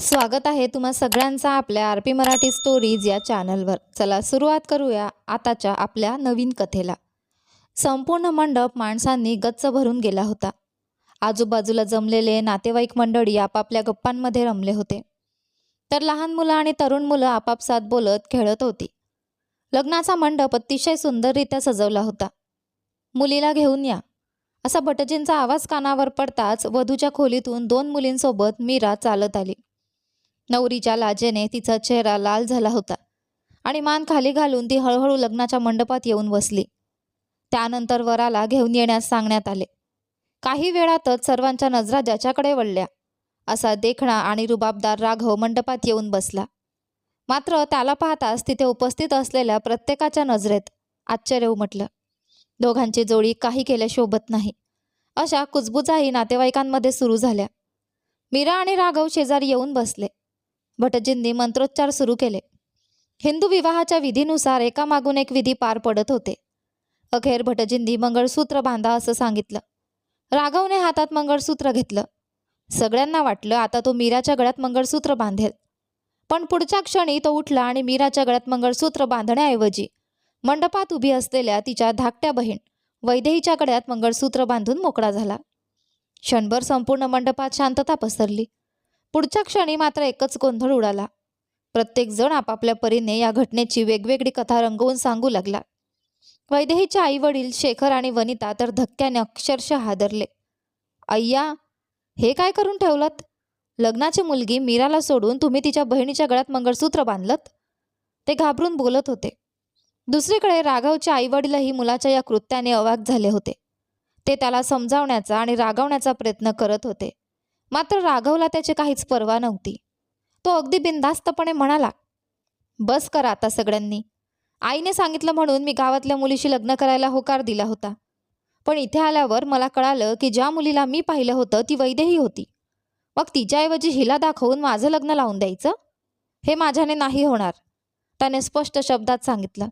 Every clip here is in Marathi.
स्वागत आहे तुम्हा सगळ्यांचा आपल्या आरपी मराठी स्टोरीज या चॅनलवर। चला सुरुवात करूया आताच्या आपल्या नवीन कथेला। संपूर्ण मंडप माणसांनी गच्च भरून गेला होता। आजूबाजूला जमलेले नातेवाईक मंडळी आपापल्या गप्पांमध्ये रमले होते, तर लहान मुलं आणि तरुण मुलं आपापसात बोलत खेळत होती। लग्नाचा मंडप अतिशय सुंदररित्या सजवला होता। मुलीला घेऊन या असा भटजींचा आवाज कानावर पडताच वधूच्या खोलीतून दोन मुलींसोबत मीरा चालत आली। नवरीच्या लाजेने तिचा चेहरा लाल झाला होता आणि मान खाली घालून ती हळूहळू लग्नाच्या मंडपात येऊन बसली। त्यानंतर वराला घेऊन येण्यास सांगण्यात आले। काही वेळातच सर्वांच्या नजरा ज्याच्याकडे वळल्या असा देखणा आणि रुबाबदार राघव मंडपात येऊन बसला। मात्र त्याला पाहताच तिथे उपस्थित असलेल्या प्रत्येकाच्या नजरेत आश्चर्य उमटलं। दोघांची जोडी काही केल्या शोभत नाही अशा कुजबुजाही नातेवाईकांमध्ये सुरू झाल्या। मीरा आणि राघव शेजारी येऊन बसले। भटजींनी मंत्रोच्चार सुरू केले। हिंदू विवाहाच्या विधीनुसार एकामागून एक विधी पार पडत होते। अखेर भटजींनी मंगळसूत्र बांधा असं सांगितलं। राघवने हातात मंगळसूत्र घेतलं। सगळ्यांना वाटलं आता तो मीराच्या गळ्यात मंगळसूत्र बांधेल, पण पुढच्या क्षणी तो उठला आणि मीराच्या गळ्यात मंगळसूत्र बांधण्याऐवजी मंडपात उभी असलेल्या तिच्या धाकट्या बहीण वैदेहीच्या गळ्यात मंगळसूत्र बांधून मोकळा झाला। क्षणभर संपूर्ण मंडपात शांतता पसरली। पुढच्या क्षणी मात्र एकच गोंधळ उडाला। प्रत्येक जण आपापल्या परीने या घटनेची वेगवेगळी कथा रंगवून सांगू लागला। वैदेहीचे आई वडील शेखर आणि वनिता तर धक्क्याने अक्षरशः हादरले। अय्या, हे काय करून ठेवलत? लग्नाची मुलगी मीराला सोडून तुम्ही तिच्या बहिणीच्या गळ्यात मंगळसूत्र बांधलत? ते घाबरून बोलत होते। दुसरीकडे राघवचे आई वडीलही मुलाच्या या कृत्याने अवाक झाले होते। ते त्याला समजावण्याचा आणि रागवण्याचा प्रयत्न करत होते, मात्र राघवला त्याची काहीच पर्वा नव्हती। तो अगदी बिनधास्तपणे म्हणाला, बस करा आता सगळ्यांनी। आईने सांगितलं म्हणून मी गावातल्या मुलीशी लग्न करायला होकार दिला होता, पण इथे आल्यावर मला कळालं की ज्या मुलीला मी पाहिलं होतं ती वैदेही होती। मग तिच्याऐवजी हिला दाखवून माझं लग्न लावून द्यायचं? हे माझ्याने नाही होणार, त्याने स्पष्ट शब्दात सांगितलं।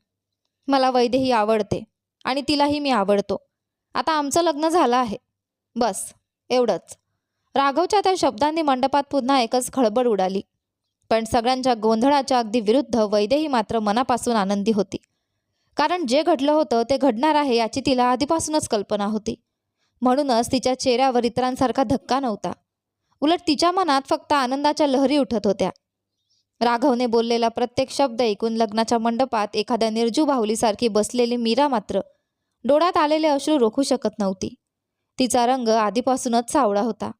मला वैदेही आवडते आणि तिलाही मी आवडतो। आता आमचं लग्न झालं आहे, बस एवढंच। राघवच्या त्या शब्दांनी मंडपात पुन्हा एकच खळबळ उडाली, पण सगळ्यांच्या गोंधळाच्या अगदी विरुद्ध वैदेही मात्र मनापासून आनंदी होती, कारण जे घडलं होतं ते घडणार आहे याची तिला आधीपासूनच कल्पना होती। म्हणूनच तिच्या चेहऱ्यावर इतरांसारखा धक्का नव्हता, उलट तिच्या मनात फक्त आनंदाच्या लहरी उठत होत्या। राघवने बोललेला प्रत्येक शब्द ऐकून लग्नाच्या मंडपात एखाद्या निर्जीव बाहुलीसारखी बसलेली मीरा मात्र डोळ्यात आलेले अश्रू रोखू शकत नव्हती। तिचा रंग आधीपासूनच सावळा होता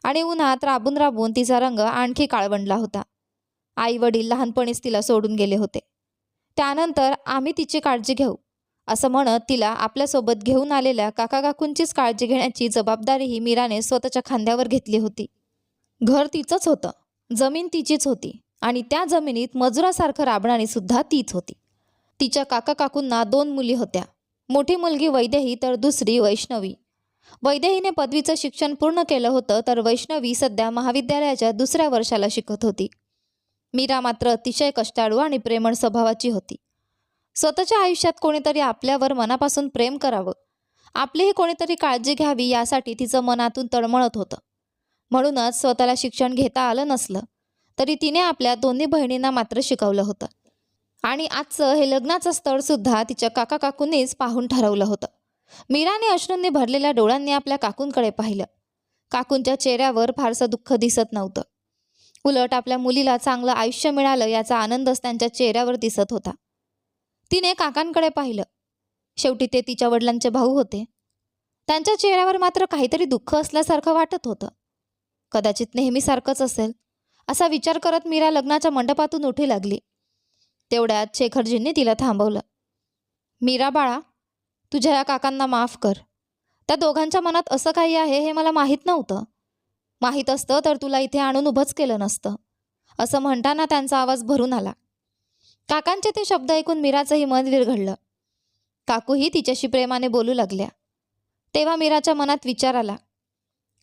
आणि उन्हात राबून राबून तिचा रंग आणखी काळवंडला होता। आई वडील लहानपणीच तिला सोडून गेले होते, त्यानंतर आम्ही तिची काळजी घेऊ असं म्हणत तिला आपल्यासोबत घेऊन आलेल्या काका काकूंचीच काळजी घेण्याची जबाबदारीही मीराने स्वतःच्या खांद्यावर घेतली होती। घर तिचंच होतं, जमीन तिचीच होती आणि त्या जमिनीत मजुरासारखं राबणारी सुद्धा तीच होती। तिच्या काका काकूंना दोन मुली होत्या, मोठी मुलगी वैदेही तर दुसरी वैष्णवी। वैदेहीने पदवीचं शिक्षण पूर्ण केलं होतं, तर वैष्णवी सध्या महाविद्यालयाच्या दुसऱ्या वर्षाला शिकत होती। मीरा मात्र अतिशय कष्टाळू आणि प्रेमळ स्वभावाची होती। स्वतःच्या आयुष्यात कोणीतरी आपल्यावर मनापासून प्रेम करावं, आपलीही कोणीतरी काळजी घ्यावी यासाठी तिचं मनातून तळमळत होतं। म्हणूनच स्वतःला शिक्षण घेता आलं नसलं तरी तिने आपल्या दोन्ही बहिणींना मात्र शिकवलं होतं आणि आजचं हे लग्नाचं स्थळ सुद्धा तिच्या काका काकूंनीच पाहून ठरवलं होतं। मीराने अश्रूंनी भरलेल्या डोळ्यांनी आपल्या काकूंकडे पाहिलं। काकूंच्या चेहऱ्यावर फारसं दुःख दिसत नव्हतं, उलट आपल्या मुलीला चांगलं आयुष्य मिळालं याचा आनंदच त्यांच्या चेहऱ्यावर दिसत होता। तिने काकांकडे पाहिलं, शेवटी ते तिच्या वडिलांचे भाऊ होते। त्यांच्या चेहऱ्यावर मात्र काहीतरी दुःख असल्यासारखं वाटत होतं। कदाचित नेहमीसारखंच असेल असा विचार करत मीरा लग्नाच्या मंडपातून उठी लागली। तेवढ्यात शेखरजींनी तिला थांबवलं। मीरा बाळा, तुझ्या या काकांना माफ कर। त्या दोघांच्या मनात असं काही आहे हे मला माहीत नव्हतं। माहीत असतं तर तुला इथे आणून उभंच केलं नसतं, असं म्हणताना त्यांचा आवाज भरून आला। काकांचे ते शब्द ऐकून मीराचंही मन विरघळलं। काकूही तिच्याशी प्रेमाने बोलू लागल्या। तेव्हा मीराच्या मनात विचार आला,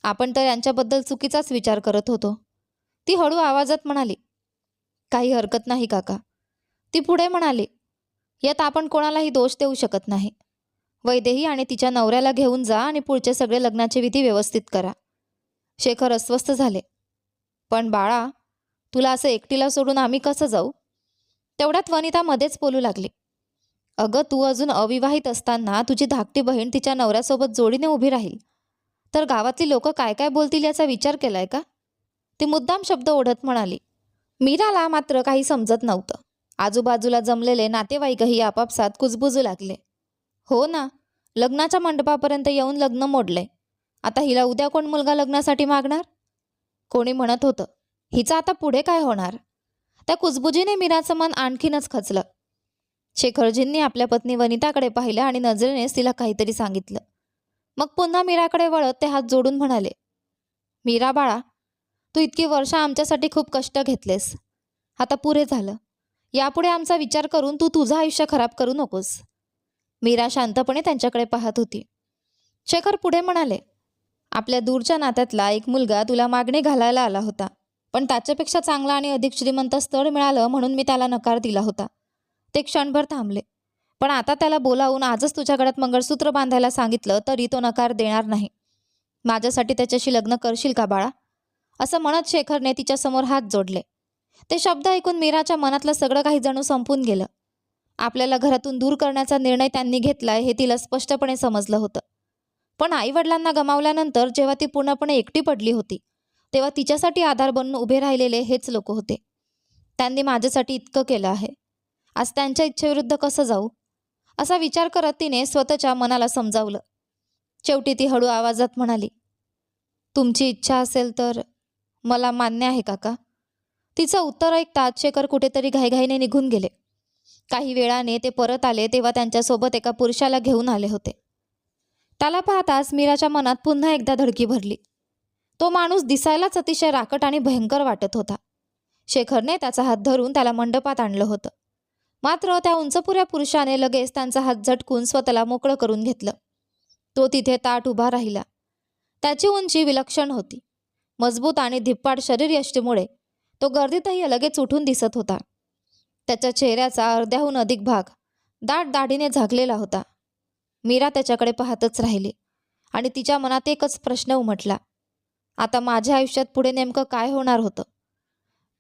आपण तर यांच्याबद्दल चुकीचाच विचार करत होतो। ती हळू आवाजात म्हणाली, काही हरकत नाही काका। ती पुढे म्हणाली, यात आपण कोणालाही दोष देऊ शकत नाही। वैदेही आणि तिच्या नवऱ्याला घेऊन जा आणि पुढचे सगळे लग्नाचे विधी व्यवस्थित करा। शेखर अस्वस्थ झाले, पण बाळा, तुला असं एकटीला सोडून आम्ही कसं जाऊ? तेवढ्यात वनिता मध्येच बोलू लागली. अगं, तू अजून अविवाहित असताना तुझी धाकटी बहीण तिच्या नवऱ्यासोबत जोडीने उभी राहील तर गावातली लोक काय काय बोलतील याचा विचार केलाय का? ती मुद्दाम शब्द ओढत म्हणाली. मीराला मात्र काही समजत नव्हतं. आजूबाजूला जमलेले नातेवाईकही आपापसात कुजबुजू लागले. हो ना, लग्नाच्या मंडपापर्यंत येऊन लग्न मोडलंय. आता हिला उद्या कोण मुलगा लग्नासाठी मागणार? कोणी म्हणत होतं, हिचं आता पुढे काय होणार? त्या कुजबुजीने मीराचं मन आणखीनच खचलं. शेखरजींनी आपल्या पत्नी वनिताकडे पाहिलं आणि नजरेनेच तिला काहीतरी सांगितलं. मग पुन्हा मीराकडे वळत ते हात जोडून म्हणाले, मीरा बाळा, तू इतकी वर्ष आमच्यासाठी खूप कष्ट घेतलेस. आता पुरे झालं. यापुढे आमचा विचार करून तू तुझं आयुष्य खराब करू नकोस. मीरा शांतपणे त्यांच्याकडे पाहत होती. शेखर पुढे म्हणाले, आपल्या दूरच्या नात्यातला एक मुलगा तुला मागणी घालायला आला होता, पण त्याच्यापेक्षा चांगला आणि अधिक श्रीमंत स्थळ मिळालं म्हणून मी त्याला नकार दिला होता. ते क्षणभर थांबले. पण आता त्याला बोलावून आजच तुझ्या गळ्यात मंगळसूत्र बांधायला सांगितलं तरी तो नकार देणार नाही. माझ्यासाठी त्याच्याशी लग्न करशील का बाळा? असं म्हणत शेखरने तिच्यासमोर हात जोडले. ते शब्द ऐकून मीराच्या मनातलं सगळं काही जणू संपून गेलं. आपल्याला घरातून दूर करण्याचा निर्णय त्यांनी घेतलाय हे तिला स्पष्टपणे समजलं होतं. पण आईवडिलांना गमावल्यानंतर जेव्हा ती पूर्णपणे एकटी पडली होती तेव्हा तिच्यासाठी आधार बनून उभे राहिलेले हेच लोक होते. त्यांनी माझ्यासाठी इतकं केलं आहे, आज त्यांच्या इच्छेविरुद्ध कसं जाऊ? असा विचार करत तिने स्वतःच्या मनाला समजावलं. शेवटी ती हळू आवाजात म्हणाली, तुमची इच्छा असेल तर मला मान्य आहे काका. तिचं उत्तर ऐकताच शेखर कुठेतरी घाईघाईने निघून गेले. काही वेळाने ते परत आले तेव्हा त्यांच्यासोबत एका पुरुषाला घेऊन आले होते. त्याला पाहताच मीराच्या मनात पुन्हा एकदा धडकी भरली. तो माणूस दिसायलाच अतिशय राकट आणि भयंकर वाटत होता. शेखरने त्याचा हात धरून त्याला मंडपात आणलं होतं. मात्र त्या उंचपुऱ्या पुरुषाने लगेच त्यांचा हात झटकून स्वतःला मोकळं करून घेतलं. तो तिथे ताठ उभा राहिला. त्याची उंची विलक्षण होती. मजबूत आणि धिप्पाड शरीरयष्टीमुळे तो गर्दीतही लगेच उठून दिसत होता. त्याच्या चेहऱ्याचा अर्ध्याहून अधिक भाग दाट दाढीने झाकलेला होता. मीरा त्याच्याकडे पाहतच राहिली आणि तिच्या मनात एकच प्रश्न उमटला, आता माझ्या आयुष्यात पुढे नेमकं काय होणार होतं?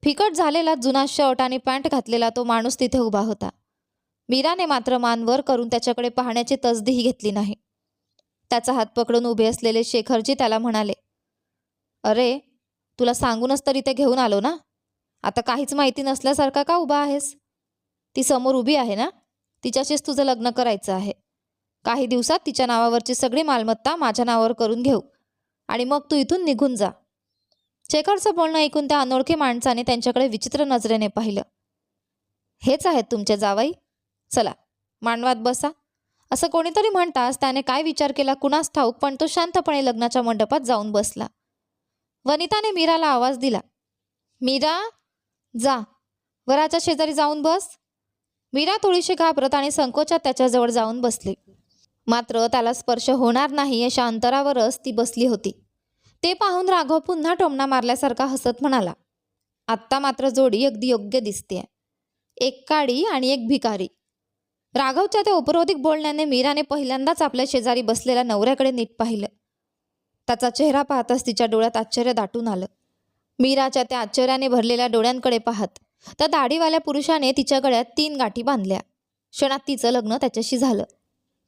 फिकट झालेला जुना शर्ट आणि पॅन्ट घातलेला तो माणूस तिथे उभा होता. मीराने मात्र मान वर करून त्याच्याकडे पाहण्याची तसदीही घेतली नाही. त्याचा हात पकडून उभे असलेले शेखरजी त्याला म्हणाले, अरे, तुला सांगूनच तर इथे घेऊन आलो ना, आता काहीच माहिती नसल्यासारखा का उभा आहेस? ती समोर उभी आहे ना, तिच्याशीच तुझं लग्न करायचं आहे. काही दिवसात तिच्या नावावरची सगळी मालमत्ता माझ्या नावावर करून घेऊ आणि मग तू इथून निघून जा. शेखरचं बोलणं ऐकून त्या अनोळखी माणसाने त्यांच्याकडे विचित्र नजरेने पाहिलं. हेच आहेत तुमचे जावई? चला मांडवात बसा. असं कोणीतरी म्हणताच त्याने काय विचार केला कुणास ठाऊक, पण तो शांतपणे लग्नाच्या मंडपात जाऊन बसला. वनिताने मीराला आवाज दिला, मीरा, जा, वराच्या शेजारी जाऊन बस. मीरा थोडीशी घाबरत आणि संकोचात त्याच्याजवळ जाऊन बसली. मात्र त्याला स्पर्श होणार नाही अशा अंतरावरच ती बसली होती. ते पाहून राघव पुन्हा टोमणा मारल्यासारखा हसत म्हणाला, आत्ता मात्र जोडी अगदी योग्य दिसतेय. एक काडी आणि एक भिकारी. राघवच्या त्या उपरोधिक बोलण्याने मीराने पहिल्यांदाच आपल्या शेजारी बसलेल्या नवऱ्याकडे नीट पाहिलं. त्याचा चेहरा पाहताच तिच्या डोळ्यात आश्चर्य दाटून आलं. मीराच्या त्या आश्चर्याने भरलेल्या डोळ्यांकडे पाहत त्या दाढीवाल्या पुरुषाने तिच्या गळ्यात 3 गाठी बांधल्या. क्षणात तिचं लग्न त्याच्याशी झालं.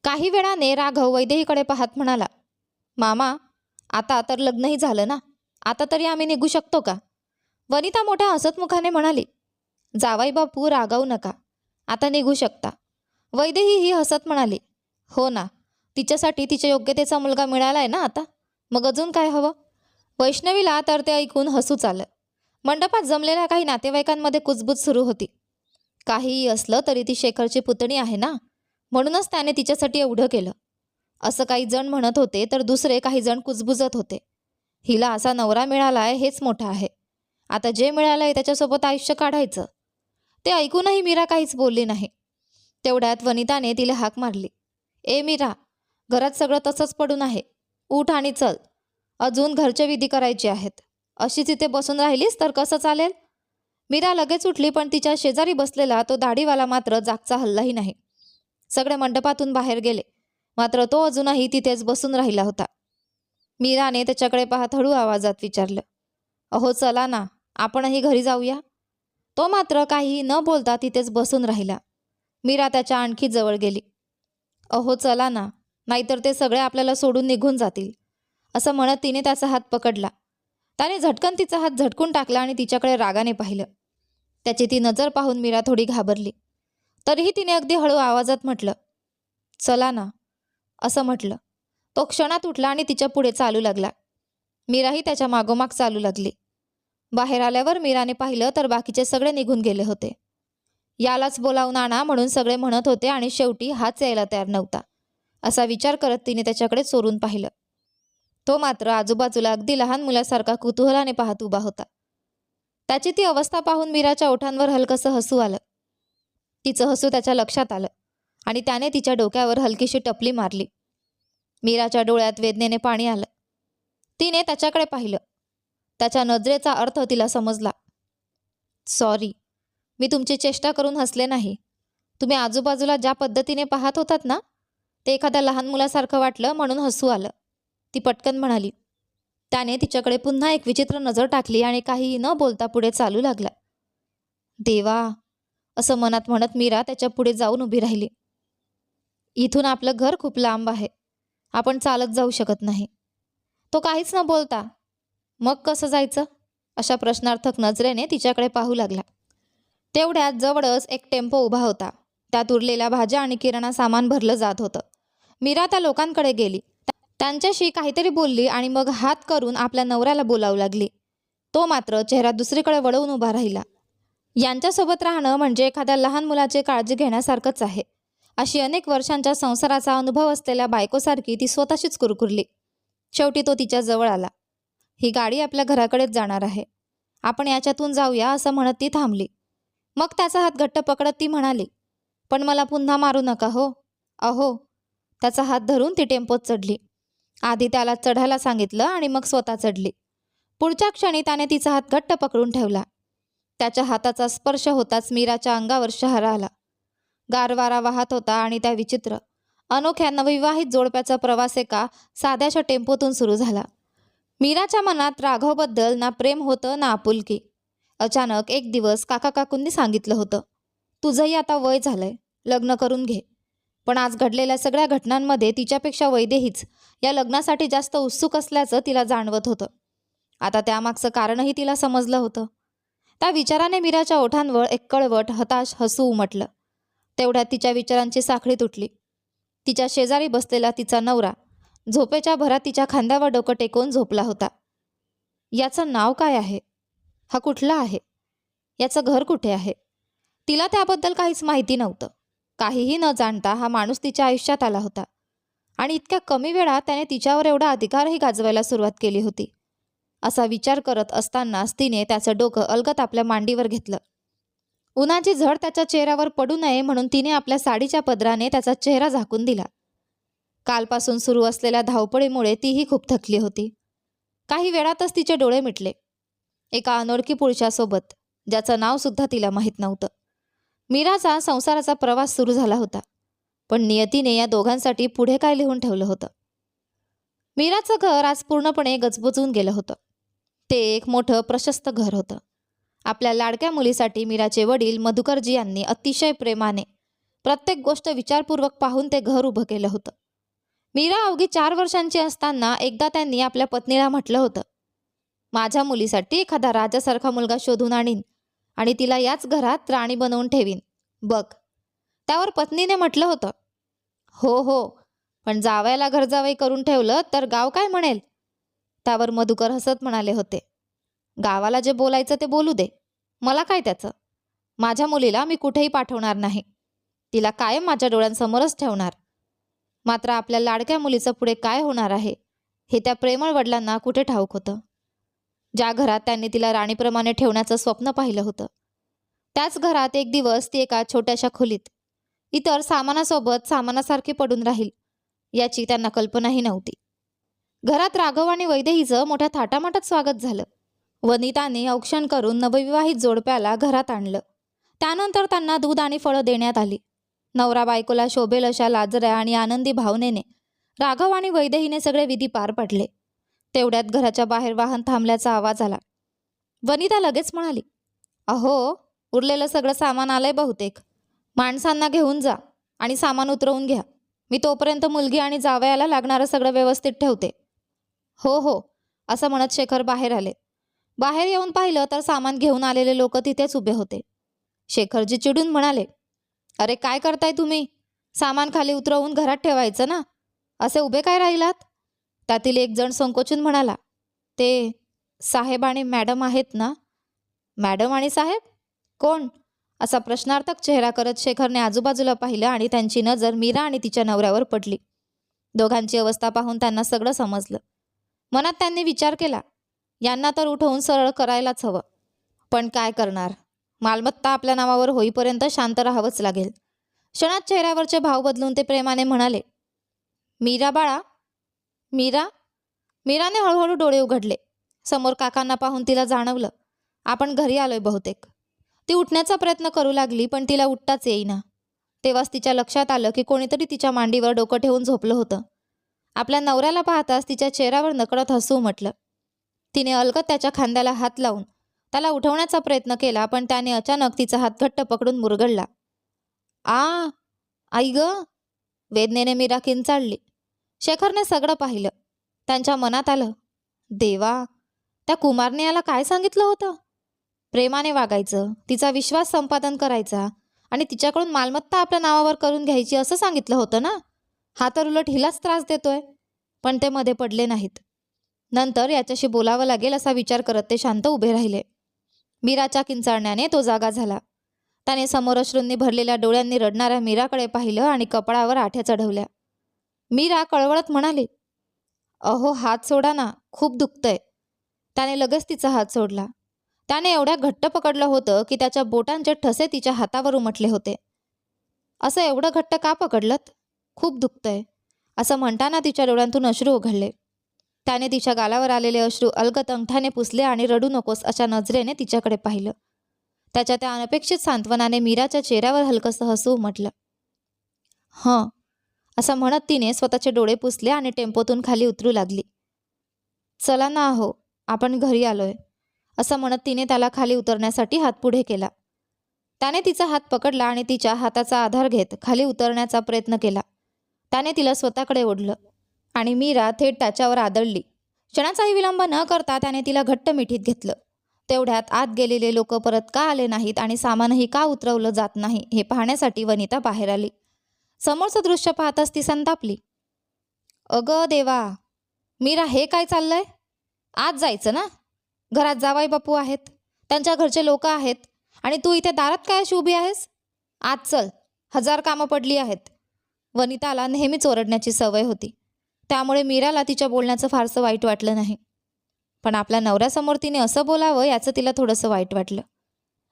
काही वेळाने राघव वैदेहीकडे पाहत म्हणाला, मामा, आता तर लग्नही झालं ना, आता तरी आम्ही निघू शकतो का? वनिता मोठ्या हसतमुखाने म्हणाली, जावाई बापू, रागावू नका, आता निघू शकता. वैदेही ही हसत म्हणाली, हो ना, तिच्यासाठी तिच्या योग्यतेचा मुलगा मिळालाय ना आता, मग अजून काय हवं? वैष्णवीला तर ते ऐकून हसूच आलं. मंडपात जमलेल्या काही नातेवाईकांमध्ये कुजबूज सुरू होती. काहीही असलं तरी ती शेखरची पुतणी आहे ना, म्हणूनच त्याने तिच्यासाठी एवढं केलं, असं काही जण म्हणत होते, तर दुसरे काही जण कुजबुजत होते. हिला असा नवरा मिळालाय हेच मोठं आहे, आता जे मिळालंय त्याच्यासोबत आयुष्य काढायचं. ते ऐकूनही मीरा काहीच बोलली नाही. तेवढ्यात वनिताने तिला हाक मारली, ए मीरा, घरात सगळं तसंच पडून आहे, उठ आणि चल, अजून घरच्या विधी करायचे आहेत. अशीच इथे बसून राहिलीस तर कसं चालेल? मीरा लगेच उठली, पण तिच्या शेजारी बसलेला तो दाढीवाला मात्र जागचा हल्लाही नाही. सगळे मंडपातून बाहेर गेले, मात्र तो अजूनही तिथेच बसून राहिला होता. मीराने त्याच्याकडे पाहत हळू आवाजात विचारलं, अहो चला ना, आपणही घरी जाऊया. तो मात्र काहीही न बोलता तिथेच बसून राहिला. मीरा त्याच्या आणखी जवळ गेली. अहो चला ना, नाहीतर ते सगळे आपल्याला सोडून निघून जातील, असं म्हणत तिने त्याचा हात पकडला. त्याने झटकन तिचा हात झटकून टाकला आणि तिच्याकडे रागाने पाहिलं. त्याची ती नजर पाहून मीरा थोडी घाबरली. तरीही तिने अगदी हळू आवाजात म्हटलं, चला ना, असं म्हटलं. तो क्षणात उठला आणि तिच्या पुढे चालू लागला. मीराही त्याच्या मागोमाग चालू लागली. बाहेर आल्यावर मीराने पाहिलं तर बाकीचे सगळे निघून गेले होते. यालाच बोलावून आणा म्हणून सगळे म्हणत होते आणि शेवटी हाच यायला तयार नव्हता, असा विचार करत तिने त्याच्याकडे चोरून पाहिलं. तो मात्र आजूबाजूला अगदी लहान मुलासारखा कुतूहलाने पाहत उभा होता. त्याची ती अवस्था पाहून मीराच्या ओठांवर हलकसं हसू आलं. तिचं हसू त्याच्या लक्षात आलं आणि त्याने तिच्या डोक्यावर हलकीशी टपली मारली. मीराच्या डोळ्यात वेदनेने पाणी आलं. तिने त्याच्याकडे पाहिलं. त्याच्या नजरेचा अर्थ तिला समजला. सॉरी, मी तुमची चेष्टा करून हसले नाही. तुम्ही आजूबाजूला ज्या पद्धतीने पाहत होतात ना, ते एखाद्या लहान मुलासारखं वाटलं म्हणून हसू आलं, ती पटकन म्हणाली. त्याने तिच्याकडे पुन्हा एक विचित्र नजर टाकली आणि काहीही न बोलता पुढे चालू लागला. देवा, असं मनात म्हणत मीरा त्याच्या पुढे जाऊन उभी राहिली. इथून आपलं घर खूप लांब आहे. आपण चालत जाऊ शकत नाही. तो काहीच न बोलता, मग कसं जायचं, अशा प्रश्नार्थक नजरेने तिच्याकडे पाहू लागला. तेवढ्यात जवळच एक टेम्पो उभा होता. त्यात उरलेल्या भाज्या आणि किराणा सामान भरलं जात होतं. मीरा त्या लोकांकडे गेली. त्यांच्याशी काहीतरी बोलली आणि मग हात करून आपल्या नवऱ्याला बोलावू लागली. तो मात्र चेहरा दुसरीकडे वळवून उभा राहिला. यांच्यासोबत राहणं म्हणजे एखाद्या लहान मुलाची काळजी घेण्यासारखंच आहे, अशी अनेक वर्षांच्या संसाराचा अनुभव असलेल्या बायकोसारखी ती स्वतःशीच कुरकुरली. शेवटी तो तिच्या जवळ आला. ही गाडी आपल्या घराकडेच जाणार आहे. आपण याच्यातून जाऊया, असं म्हणत ती थांबली. मग त्याचा हात घट्ट पकडत ती म्हणाली, पण मला पुन्हा मारू नका हो. अहो. त्याचा हात धरून ती टेम्पोत चढली. आधी त्याला चढायला सांगितलं आणि मग स्वतः चढली. पुढच्या क्षणी त्याने तिचा हात घट्ट पकडून ठेवला. त्याच्या हाताचा स्पर्श होताच मीराच्या अंगावर शहरा आला. गारवारा वाहत होता आणि त्या विचित्र अनोख्या नवविवाहित जोडप्याचा प्रवास एका साध्याशा टेम्पोतून सुरू झाला. मीराच्या मनात राघवबद्दल ना प्रेम होतं ना आपुलकी. अचानक एक दिवस काका काकूंनी सांगितलं होतं, तुझंही आता वय झालंय, लग्न करून घे. पण आज घडलेल्या सगळ्या घटनांमध्ये तिच्यापेक्षा वैदेहीच या लग्नासाठी जास्त उत्सुक असल्याचं तिला जाणवत होतं. आता त्यामागचं कारणही तिला समजलं होतं. त्या विचाराने मीराच्या ओठांवर एक कळवट हताश हसू उमटलं. तेवढ्यात तिच्या विचारांची साखळी तुटली. तिच्या शेजारी बसलेला तिचा नवरा झोपेच्या भरात तिच्या खांद्यावर डोकं टेकवून झोपला होता. याचं नाव काय आहे? हा कुठला आहे? याचं घर कुठे आहे? तिला त्याबद्दल काहीच माहिती नव्हतं. काहीही न जाणता हा माणूस तिच्या आयुष्यात आला होता आणि इतक्या कमी वेळात त्याने तिच्यावर एवढा अधिकारही गाजवायला सुरुवात केली होती. असा विचार करत असतानाच तिने त्याचं डोकं अलगद आपल्या मांडीवर घेतलं. उन्हाची झळ त्याच्या चेहऱ्यावर पडू नये म्हणून तिने आपल्या साडीच्या पदराने त्याचा चेहरा झाकून दिला. कालपासून सुरू असलेल्या धावपळीमुळे तीही खूप थकली होती. काही वेळातच तिचे डोळे मिटले. एका अनोळखी पुरुषासोबत, ज्याचं नाव सुद्धा तिला माहीत नव्हतं. मीराचा संसाराचा प्रवास सुरू झाला होता, पण नियतीने या दोघांसाठी पुढे काय लिहून ठेवलं होतं? मीराचं घर आज पूर्णपणे गजबजून गेलं होतं. ते एक मोठं प्रशस्त घर होतं. आपल्या लाडक्या मुलीसाठी मीराचे वडील मधुकरजी यांनी अतिशय प्रेमाने प्रत्येक गोष्ट विचारपूर्वक पाहून ते घर उभं केलं होतं. मीरा अवघी 4 वर्षांची असताना एकदा त्यांनी आपल्या पत्नीला म्हटलं होतं, माझ्या मुलीसाठी एखादा राजासारखा मुलगा शोधून आणीन आणि तिला याच घरात राणी बनवून ठेवीन बघ. त्यावर पत्नीने म्हटलं होतं, हो हो, पण जावयाला घरजावई करून ठेवलं तर गाव काय म्हणेल? त्यावर मधुकर हसत म्हणाले होते, गावाला जे बोलायचं ते बोलू दे, मला काय त्याचं. माझ्या मुलीला मी कुठेही पाठवणार नाही. तिला कायम माझ्या डोळ्यांसमोरच ठेवणार. मात्र आपल्या लाडक्या मुलीचं पुढे काय होणार आहे हे त्या प्रेमळ वडिलांना कुठे ठाऊक होतं. ज्या घरात त्यांनी तिला राणीप्रमाणे ठेवण्याचं स्वप्न पाहिलं होतं, त्याच घरात एक दिवस ती एका छोट्याशा खोलीत इतर सामानासोबत सामानासारखी पडून राहील याची त्यांना कल्पनाही नव्हती. घरात राघव आणि वैदेहीचं मोठ्या थाटामाटात स्वागत झालं. वनिताने औक्षण करून नवविवाहित जोडप्याला घरात आणलं. त्यानंतर त्यांना दूध आणि फळं देण्यात आली. नवरा बायकोला शोभेल अशा लाजऱ्या आणि आनंदी भावनेने राघव आणि वैदेहीने सगळे विधी पार पडले. तेवढ्यात घराच्या बाहेर वाहन थांबल्याचा आवाज आला. वनिता लगेच म्हणाली, अहो, उरलेलं सगळं सामान आलंय बहुतेक. माणसांना घेऊन जा आणि सामान उतरवून घ्या. मी तोपर्यंत मुलगी आणि जावयाला लागणारं सगळं व्यवस्थित ठेवते. हो हो, असं म्हणत शेखर बाहेर आले. बाहेर येऊन पाहिलं तर सामान घेऊन आलेले लोक तिथेच उभे होते. शेखरजी चिडून म्हणाले, अरे काय करताय तुम्ही? सामान खाली उतरवून घरात ठेवायचं ना, असे उभे काय राहिलात? त्यातील एक जण संकोचून म्हणाला, ते साहेब आणि मॅडम आहेत ना. मॅडम आणि साहेब कोण? असा प्रश्नार्थक चेहरा करत शेखरने आजूबाजूला पाहिलं आणि त्यांची नजर मीरा आणि तिच्या नवऱ्यावर पडली. दोघांची अवस्था पाहून त्यांना सगळं समजलं. मनात त्यांनी विचार केला, यांना तर उठवून सरळ करायलाच हवं. पण काय करणार? मालमत्ता आपल्या नावावर होईपर्यंत शांत राहावंच लागेल. क्षणात चेहऱ्यावरचे भाव बदलून ते प्रेमाने म्हणाले, मीरा बाळा. मीरा. मीराने हळूहळू डोळे उघडले. समोर काकांना पाहून तिला जाणवलं, आपण घरी आलोय बहुतेक. ती उठण्याचा प्रयत्न करू लागली पण तिला उठताच येईना. तेव्हाच तिच्या लक्षात आलं की कोणीतरी तिच्या मांडीवर डोकं ठेवून झोपलं होतं. आपल्या नवऱ्याला पाहताच तिच्या चेहऱ्यावर नकळत हसू उमटलं. तिने अलगद त्याच्या खांद्याला हात लावून त्याला उठवण्याचा प्रयत्न केला पण त्याने अचानक तिचा हात घट्ट पकडून मुरगळला. आई ग. वेदनेने मीरा किंचाळली. शेखरने सगळं पाहिलं. त्यांच्या मनात आलं, देवा, त्या कुमारने याला काय सांगितलं होतं? प्रेमाने वागायचं, तिचा विश्वास संपादन करायचा आणि तिच्याकडून मालमत्ता आपल्या नावावर करून घ्यायची असं सांगितलं होतं ना. हा तर उलट हिलाच त्रास देतोय. पण ते मध्ये पडले नाहीत. नंतर याच्याशी बोलावं लागेल असा विचार करत ते शांत उभे राहिले. मीराच्या किंचाळण्याने तो जागा झाला. त्याने समोर अश्रूंनी भरलेल्या डोळ्यांनी रडणाऱ्या मीराकडे पाहिलं आणि कपाळावर आठ्या चढवल्या. मीरा कळवळत म्हणाली, अहो हात सोडा ना, खूप दुखतंय. त्याने लगेच तिचा हात सोडला. त्याने एवढ्या घट्ट पकडलं होतं की त्याच्या बोटांचे ठसे तिच्या हातावर उमटले होते. असं एवढं घट्ट का पकडलत? खूप दुखतंय, असं म्हणताना तिच्या डोळ्यांतून अश्रू उघडले. त्याने तिच्या गालावर आलेले अश्रू अलगद अंगठ्याने पुसले आणि रडू नकोस अशा नजरेने तिच्याकडे पाहिलं. त्याच्या त्या अनपेक्षित सांत्वनाने मीराच्या चेहऱ्यावर हलकंसं हसू उमटलं. हं, असं म्हणत तिने स्वतःचे डोळे पुसले आणि टेम्पोतून खाली उतरू लागली. चला ना अहो, आपण घरी आलोय, असं म्हणत तिने त्याला खाली उतरण्यासाठी हात पुढे केला. त्याने तिचा हात पकडला आणि तिच्या हाताचा आधार घेत खाली उतरण्याचा प्रयत्न केला. त्याने तिला स्वतःकडे ओढलं आणि मीरा थेट त्याच्यावर आदळली. क्षणाचाही विलंब न करता त्याने तिला घट्ट मिठीत घेतलं. तेवढ्यात आत गेलेले लोक परत का आले नाहीत आणि सामानही का उतरवलं जात नाही हे पाहण्यासाठी वनिता बाहेर आली. समोरचं दृश्य पाहताच ती संतापली. अगं देवा, मीरा, हे काय चाललंय? आत जायचं ना. घरात जावाई बापू आहेत, त्यांच्या घरचे लोक आहेत आणि तू इथे दारात काय अशी उभी आहेस? आत चल, 1000 कामं पडली आहेत. वनिताला नेहमीच ओरडण्याची सवय होती. त्यामुळे मीराला तिच्या बोलण्याचं फारसं वाईट वाटलं नाही. पण आपल्या नवऱ्यासमोर तिने असं बोलावं याचं तिला थोडंसं वाईट वाटलं.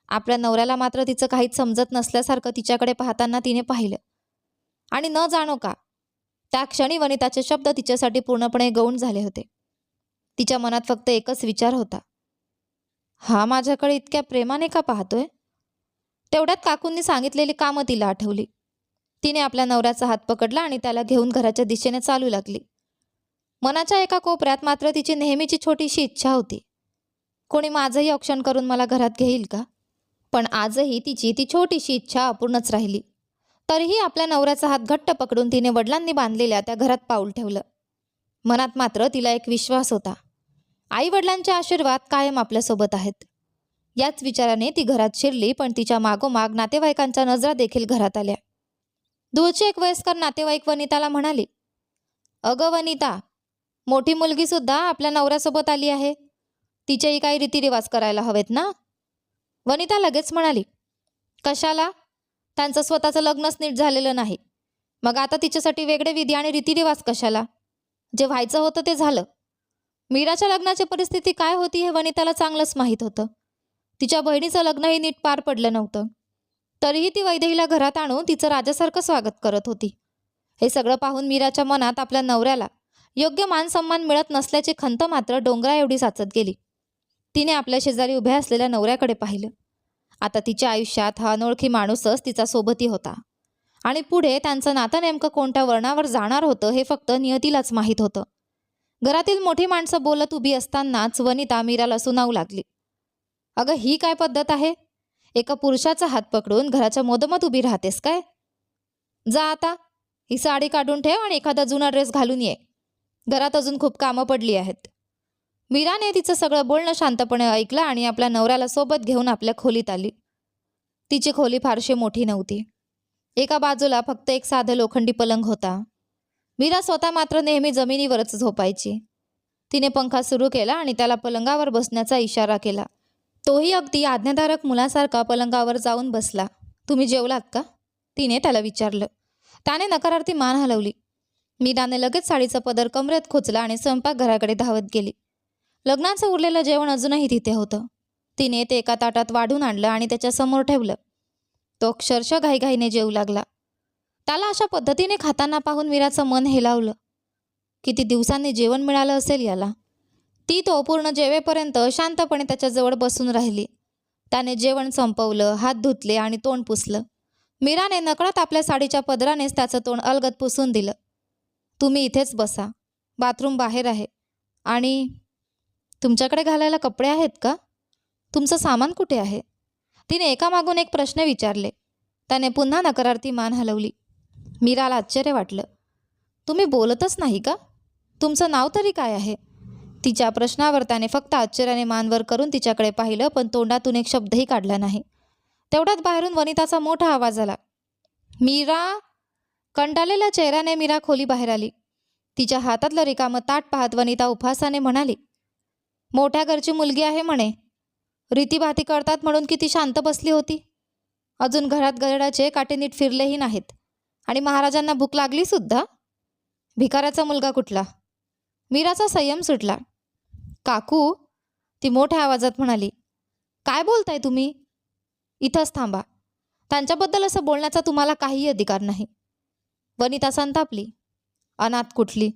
आपल्या नवऱ्याला मात्र तिचं काहीच समजत नसल्यासारखं तिच्याकडे पाहताना तिने पाहिलं. आणि न जाणो का, त्या क्षणी वनिताचे शब्द तिच्यासाठी पूर्णपणे गौण झाले होते. तिच्या मनात फक्त एकच विचार होता, हा माझ्याकडे इतक्या प्रेमाने का पाहतोय? तेवढ्यात काकूंनी सांगितलेली कामं तिला आठवली. तिने आपल्या नवऱ्याचा हात पकडला आणि त्याला घेऊन घराच्या दिशेने चालू लागली. मनाच्या एका कोपऱ्यात मात्र तिची नेहमीची छोटीशी इच्छा होती, कोणी माझंही औक्षण करून मला घरात घेईल का? पण आजही तिची ती छोटीशी इच्छा अपूर्णच राहिली. तरीही आपल्या नवऱ्याचा हात घट्ट पकडून तिने वडिलांनी बांधलेल्या त्या घरात पाऊल ठेवलं. मनात मात्र तिला एक विश्वास होता, आई वडिलांचे आशीर्वाद कायम आपल्यासोबत आहेत. याच विचाराने ती घरात शिरली. पण तिच्या मागोमाग नातेवाईकांच्या नजरा देखील घरात आल्या. दूरची एक वयस्कर नातेवाईक वनिताला म्हणाली, अगं वनिता, मोठी मुलगी सुद्धा आपल्या नवऱ्यासोबत आली आहे. तिचेही काही रीतिरिवाज करायला हवेत ना. वनिता लगेच म्हणाली, कशाला? त्यांचं स्वतःचं लग्नच नीट झालेलं नाही, मग आता तिच्यासाठी वेगळे विधी आणि रीतिरिवाज कशाला? जे व्हायचं होतं ते झालं. मीराच्या लग्नाची परिस्थिती काय होती हे वनिताला चांगलंच माहीत होतं. तिच्या बहिणीचं लग्नही नीट पार पडलं नव्हतं. तरीही ती वैदेहीला घरात आणून तिचं राजासारखं स्वागत करत होती. हे सगळं पाहून मीराच्या मनात आपल्या नवऱ्याला योग्य मान सन्मान मिळत नसल्याची खंत मात्र डोंगरा एवढी साचत गेली. तिने आपल्या शेजारी उभ्या असलेल्या नवऱ्याकडे पाहिलं. आता तिच्या आयुष्यात हा अनोळखी माणूसच तिचा सोबती होता आणि पुढे त्यांचं नातं नेमकं कोणत्या वर्णावर जाणार होतं हे फक्त नियतीलाच माहीत होतं. घरातील मोठी माणसं बोलत उभी असतानाच वनिता मीराला सुनावू लागली, अगं ही काय पद्धत आहे? एका पुरुषाचा हात पकडून घराच्या मधोमध उभी राहतेस काय? जा आता, ही साडी काढून ठेव आणि एखादा जुना ड्रेस घालून ये. घरात अजून खूप कामं पडली आहेत. मीराने तिचं सगळं बोलणं शांतपणे ऐकलं आणि आपल्या नवऱ्याला सोबत घेऊन आपल्या खोलीत आली. तिची खोली फारशी मोठी नव्हती. एका बाजूला फक्त एक साधं लोखंडी पलंग होता. मीरा स्वतः मात्र नेहमी जमिनीवरच झोपायची. तिने पंखा सुरू केला आणि त्याला पलंगावर बसण्याचा इशारा केला. तोही अगदी आज्ञाधारक मुलासारखा पलंगावर जाऊन बसला. तुम्ही जेवलात का? तिने त्याला विचारलं. त्याने नकारार्थी मान हलवली. मीराने लगेच साडीचा पदर कमरेत खोचला आणि स्वयंपाकघराकडे धावत गेली. लग्नाचं उरलेलं जेवण अजूनही तिथे होतं. तिने ते एका ताटात वाढून आणलं आणि त्याच्यासमोर ठेवलं. तो अक्षरशः घाईघाईने जेवू लागला. त्याला अशा पद्धतीने खाताना पाहून मीराचं मन हेलावलं. किती दिवसांनी जेवण मिळालं असेल याला. ती तो पूर्ण जेवेपर्यंत शांतपणे त्याच्याजवळ बसून राहिली. त्याने जेवण संपवलं, हात धुतले आणि तोंड पुसलं. मीराने नकळत आपल्या साडीच्या पदरानेच त्याचं तोंड अलगद पुसून दिलं. तुम्ही इथेच बसा, बाथरूम बाहेर आहे. आणि तुमच्याकडे घालायला कपडे आहेत का? तुमचं सामान कुठे आहे? तिने एकामागून एक प्रश्न विचारले. त्याने पुन्हा नकारार्थी मान हलवली. मीराला आश्चर्य वाटलं. तुम्ही बोलतच नाही का? तुमचं नाव तरी काय आहे? तिच्या प्रश्नावर त्याने फक्त आश्चर्याने मान वर करून तिच्याकडे पाहिलं, पण तोंडातून एक शब्दही काढला नाही. तेवढ्यात बाहेरून वनिताचा मोठा आवाज आला. मीरा! कंटाळलेल्या चेहऱ्याने मीरा खोली बाहेर आली. तिच्या हातातलं रिकामं ताट पाहत वनिता उपहासाने म्हणाली, मोठ्या घरची मुलगी आहे म्हणे. रीतीभाती करतात म्हणून किती शांत बसली होती. अजून घरात गरडाचे काटे नीट फिरलेही नाहीत. आणि महाराजांना भूक लागली सुद्धा. भिकाऱ्याचा मुलगा कुठला? मीराचा संयम सुटला. काकू, ती मोठ्या आवाजात म्हणाली. काय बोलताय तुम्ही? इथंच थांबा. त्यांच्याबद्दल असं बोलण्याचा तुम्हाला काहीही अधिकार नाही. वनिता संतापली. अनाथ कुठली.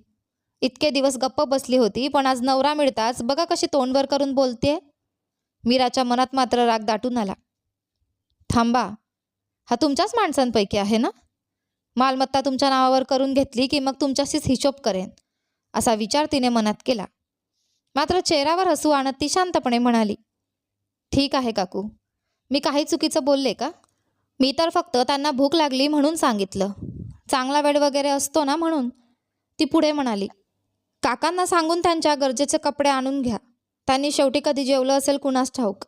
इतके दिवस गप्प बसली होती, पण आज नवरा मिळताच बघा कशी तोंडवर करून बोलतेय. मीराच्या मनात मात्र राग दाटून आला. थांबा, हा तुमच्याच माणसांपैकी आहे ना? मालमत्ता तुमच्या नावावर करून घेतली की मग तुमच्याशीच हिशोब करेन, असा विचार तिने मनात केला. मात्र चेहऱ्यावर हसू आणत ती शांतपणे म्हणाली, ठीक आहे काकू, मी काही चुकीचं बोलले का? मी तर फक्त त्यांना भूक लागली म्हणून सांगितलं. चांगला वेळ वगैरे असतो ना म्हणून. ती पुढे म्हणाली, काकांना सांगून त्यांच्या गरजेचे कपडे आणून घ्या. त्यांनी शेवटी कधी जेवलं असेल कुणास ठाऊक.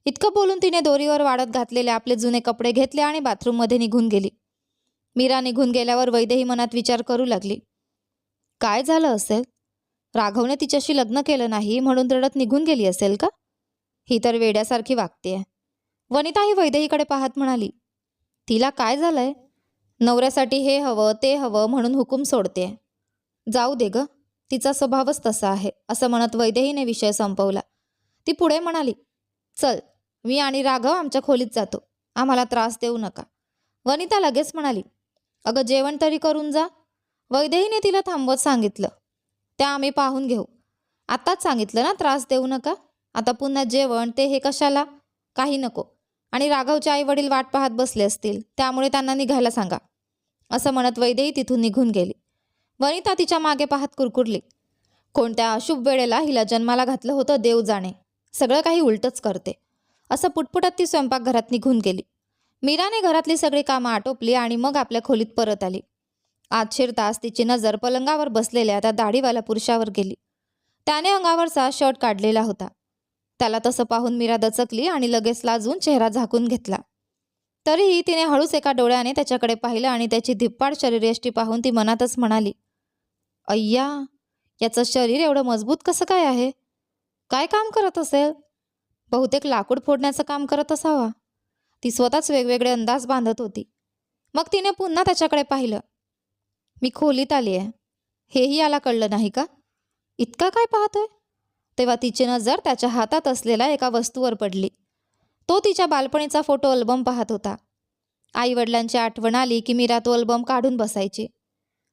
इतकं बोलून तिने दोरीवर वाळत घातलेले आपले जुने कपडे घेतले आणि बाथरूममध्ये निघून गेली. मीरा निघून गेल्यावर वैदेही मनात विचार करू लागली. काय झालं असेल? राघवने तिच्याशी लग्न केलं नाही म्हणून रडत निघून गेली असेल का? ही तर वेड्यासारखी वागतेय. वनिता ही वैदेहीकडे पाहत म्हणाली, तिला काय झालंय? नवऱ्यासाठी हे हवं ते हवं म्हणून हुकूम सोडते. जाऊ दे ग, तिचा स्वभावच तसा आहे, असं म्हणत वैदेहीने विषय संपवला. ती पुढे म्हणाली, चल, मी आणि राघव आमच्या खोलीत जातो. आम्हाला त्रास देऊ नका. वनिता लगेच म्हणाली, अगं जेवण तरी करून जा. वैदेहीने तिला थांबवत सांगितलं, त्या आम्ही पाहून घेऊ. आत्ताच सांगितलं ना त्रास देऊ नका. आता पुन्हा जेवण ते हे कशाला? काही नको. आणि राघवचे आई वडील वाट पाहत बसले असतील, त्यामुळे त्यांना निघायला सांगा, असं म्हणत वैदेही तिथून निघून गेली. वनिता तिच्या मागे पाहत कुरकुरली. कोणत्या अशुभ वेळेला हिला जन्माला घातलं होतं देव जाणे. सगळं काही उलटच करते, असं पुटपुटत ती स्वयंपाकघरात निघून गेली. मीराने घरातली सगळी कामं आटोपली आणि मग आपल्या खोलीत परत आली. आत शिरताच तिची नजर पलंगावर बसलेल्या त्या दाढीवाल्या पुरुषावर गेली. त्याने अंगावरचा शर्ट काढलेला होता. त्याला तसं पाहून मीरा दचकली आणि लगेच लाजून चेहरा झाकून घेतला. तरीही तिने हळूच एका डोळ्याने त्याच्याकडे पाहिलं आणि त्याची धिप्पाड शरीरयष्टी पाहून ती मनातच म्हणाली, अय्या, याचं शरीर एवढं मजबूत कसं काय आहे? काय काम करत असेल? बहुतेक लाकूड फोडण्याचं काम करत असावा. ती स्वतःच वेगवेगळे अंदाज बांधत होती. मग तिने पुन्हा त्याच्याकडे पाहिलं. मी खोलीत आली आहे, हेही याला कळलं नाही का? इतका काय पाहतोय? तेव्हा तिची नजर त्याच्या हातात असलेल्या एका वस्तूवर पडली. तो तिच्या बालपणीचा फोटो अल्बम पाहत होता. आईवडिलांची आठवण आली की मीरा तो अल्बम काढून बसायची.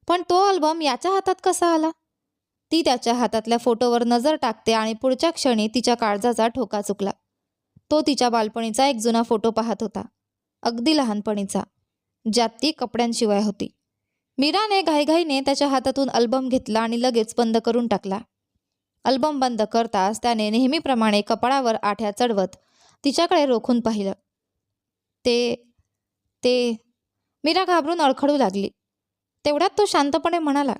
पण तो अल्बम याच्या हातात कसा आला? ती त्याच्या हातातल्या फोटोवर नजर टाकते आणि पुढच्या क्षणी तिच्या काळजाचा ठोका चुकला. तो तिच्या बालपणीचा एक जुना फोटो पाहत होता, अगदी लहानपणीचा, ज्यात ती कपड्यांशिवाय होती. मीराने घाईघाईने त्याच्या हातातून अल्बम घेतला आणि लगेच बंद करून टाकला. अल्बम बंद करताच त्याने नेहमीप्रमाणे कपाळावर आठ्या चढवत तिच्याकडे रोखून पाहिलं. ते ते मीरा घाबरून अडखडू लागली. तेवढ्यात तो शांतपणे म्हणाला,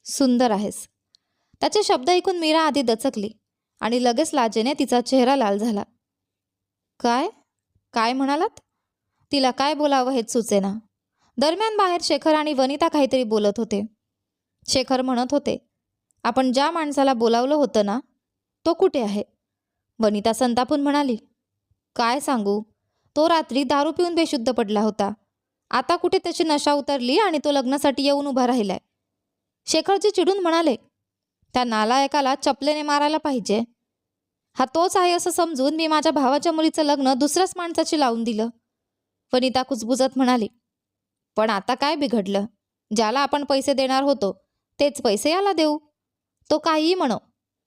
सुंदर आहेस. त्याचे शब्द ऐकून मीरा आधी दचकली आणि लगेच लाजेने तिचा चेहरा लाल झाला. काय काय म्हणालात? तिला काय बोलावं हेच सुचेना. दरम्यान बाहेर शेखर आणि वनिता काहीतरी बोलत होते. शेखर म्हणत होते, आपण ज्या माणसाला बोलावलं होतं ना, तो कुठे आहे? वनिता संतापून म्हणाली, काय सांगू, तो रात्री दारू पिऊन बेशुद्ध पडला होता. आता कुठे त्याची नशा उतरली आणि तो लग्नासाठी येऊन उभा राहिलाय. शेखरजी चिडून म्हणाले, त्या नालायकाला चपलेने मारायला पाहिजे. हा तोच आहे असं समजून मी माझ्या भावाच्या मुलीचं लग्न दुसऱ्याच माणसाची लावून दिलं. वनिता कुजबुजत म्हणाली, पण आता काय बिघडलं? ज्याला आपण पैसे देणार होतो तेच पैसे याला देऊ. तो काहीही म्हणो,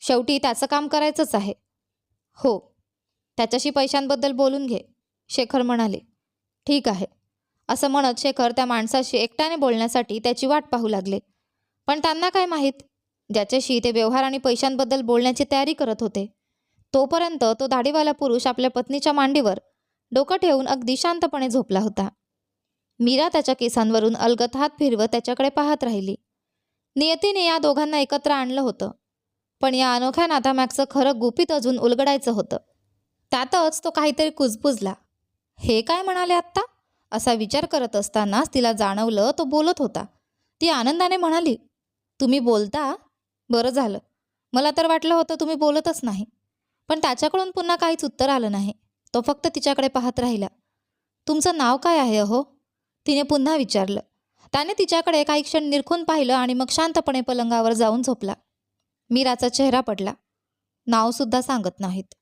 शेवटी त्याचं काम करायचंच आहे. हो, त्याच्याशी पैशांबद्दल बोलून घे, शेखर म्हणाले. ठीक आहे, असं म्हणत शेखर त्या माणसाशी एकट्याने बोलण्यासाठी त्याची वाट पाहू लागले. पण त्यांना काय माहीत, ज्याच्याशी ते व्यवहार आणि पैशांबद्दल बोलण्याची तयारी करत होते तोपर्यंत तो दाढीवाला पुरुष आपल्या पत्नीच्या मांडीवर डोकं ठेवून अगदी शांतपणे झोपला होता. मीरा त्याच्या केसांवरून अलगद हात फिरवत त्याच्याकडे पाहत राहिली. नियतीने या दोघांना एकत्र आणलं होतं, पण या अनोख्या नात्यामागचं खरं गुपित अजून उलगडायचं होतं. त्यातच तो काहीतरी कुजबुजला. हे काय म्हणाले आत्ता? असा विचार करत असतानाच तिला जाणवलं तो बोलत होता. ती आनंदाने म्हणाली, तुम्ही बोलता? बरं झालं. मला तर वाटलं होतं तुम्ही बोलतच नाही. पण त्याच्याकडून पुन्हा काहीच उत्तर आलं नाही. तो फक्त तिच्याकडे पाहत राहिला. तुमचं नाव काय आहे अहो? तिने पुन्हा विचारलं. त्याने तिच्याकडे काही क्षण निरखून पाहिलं आणि मग शांतपणे पलंगावर जाऊन झोपला. मीराचा चेहरा पडला. नावसुद्धा सांगत नाहीत.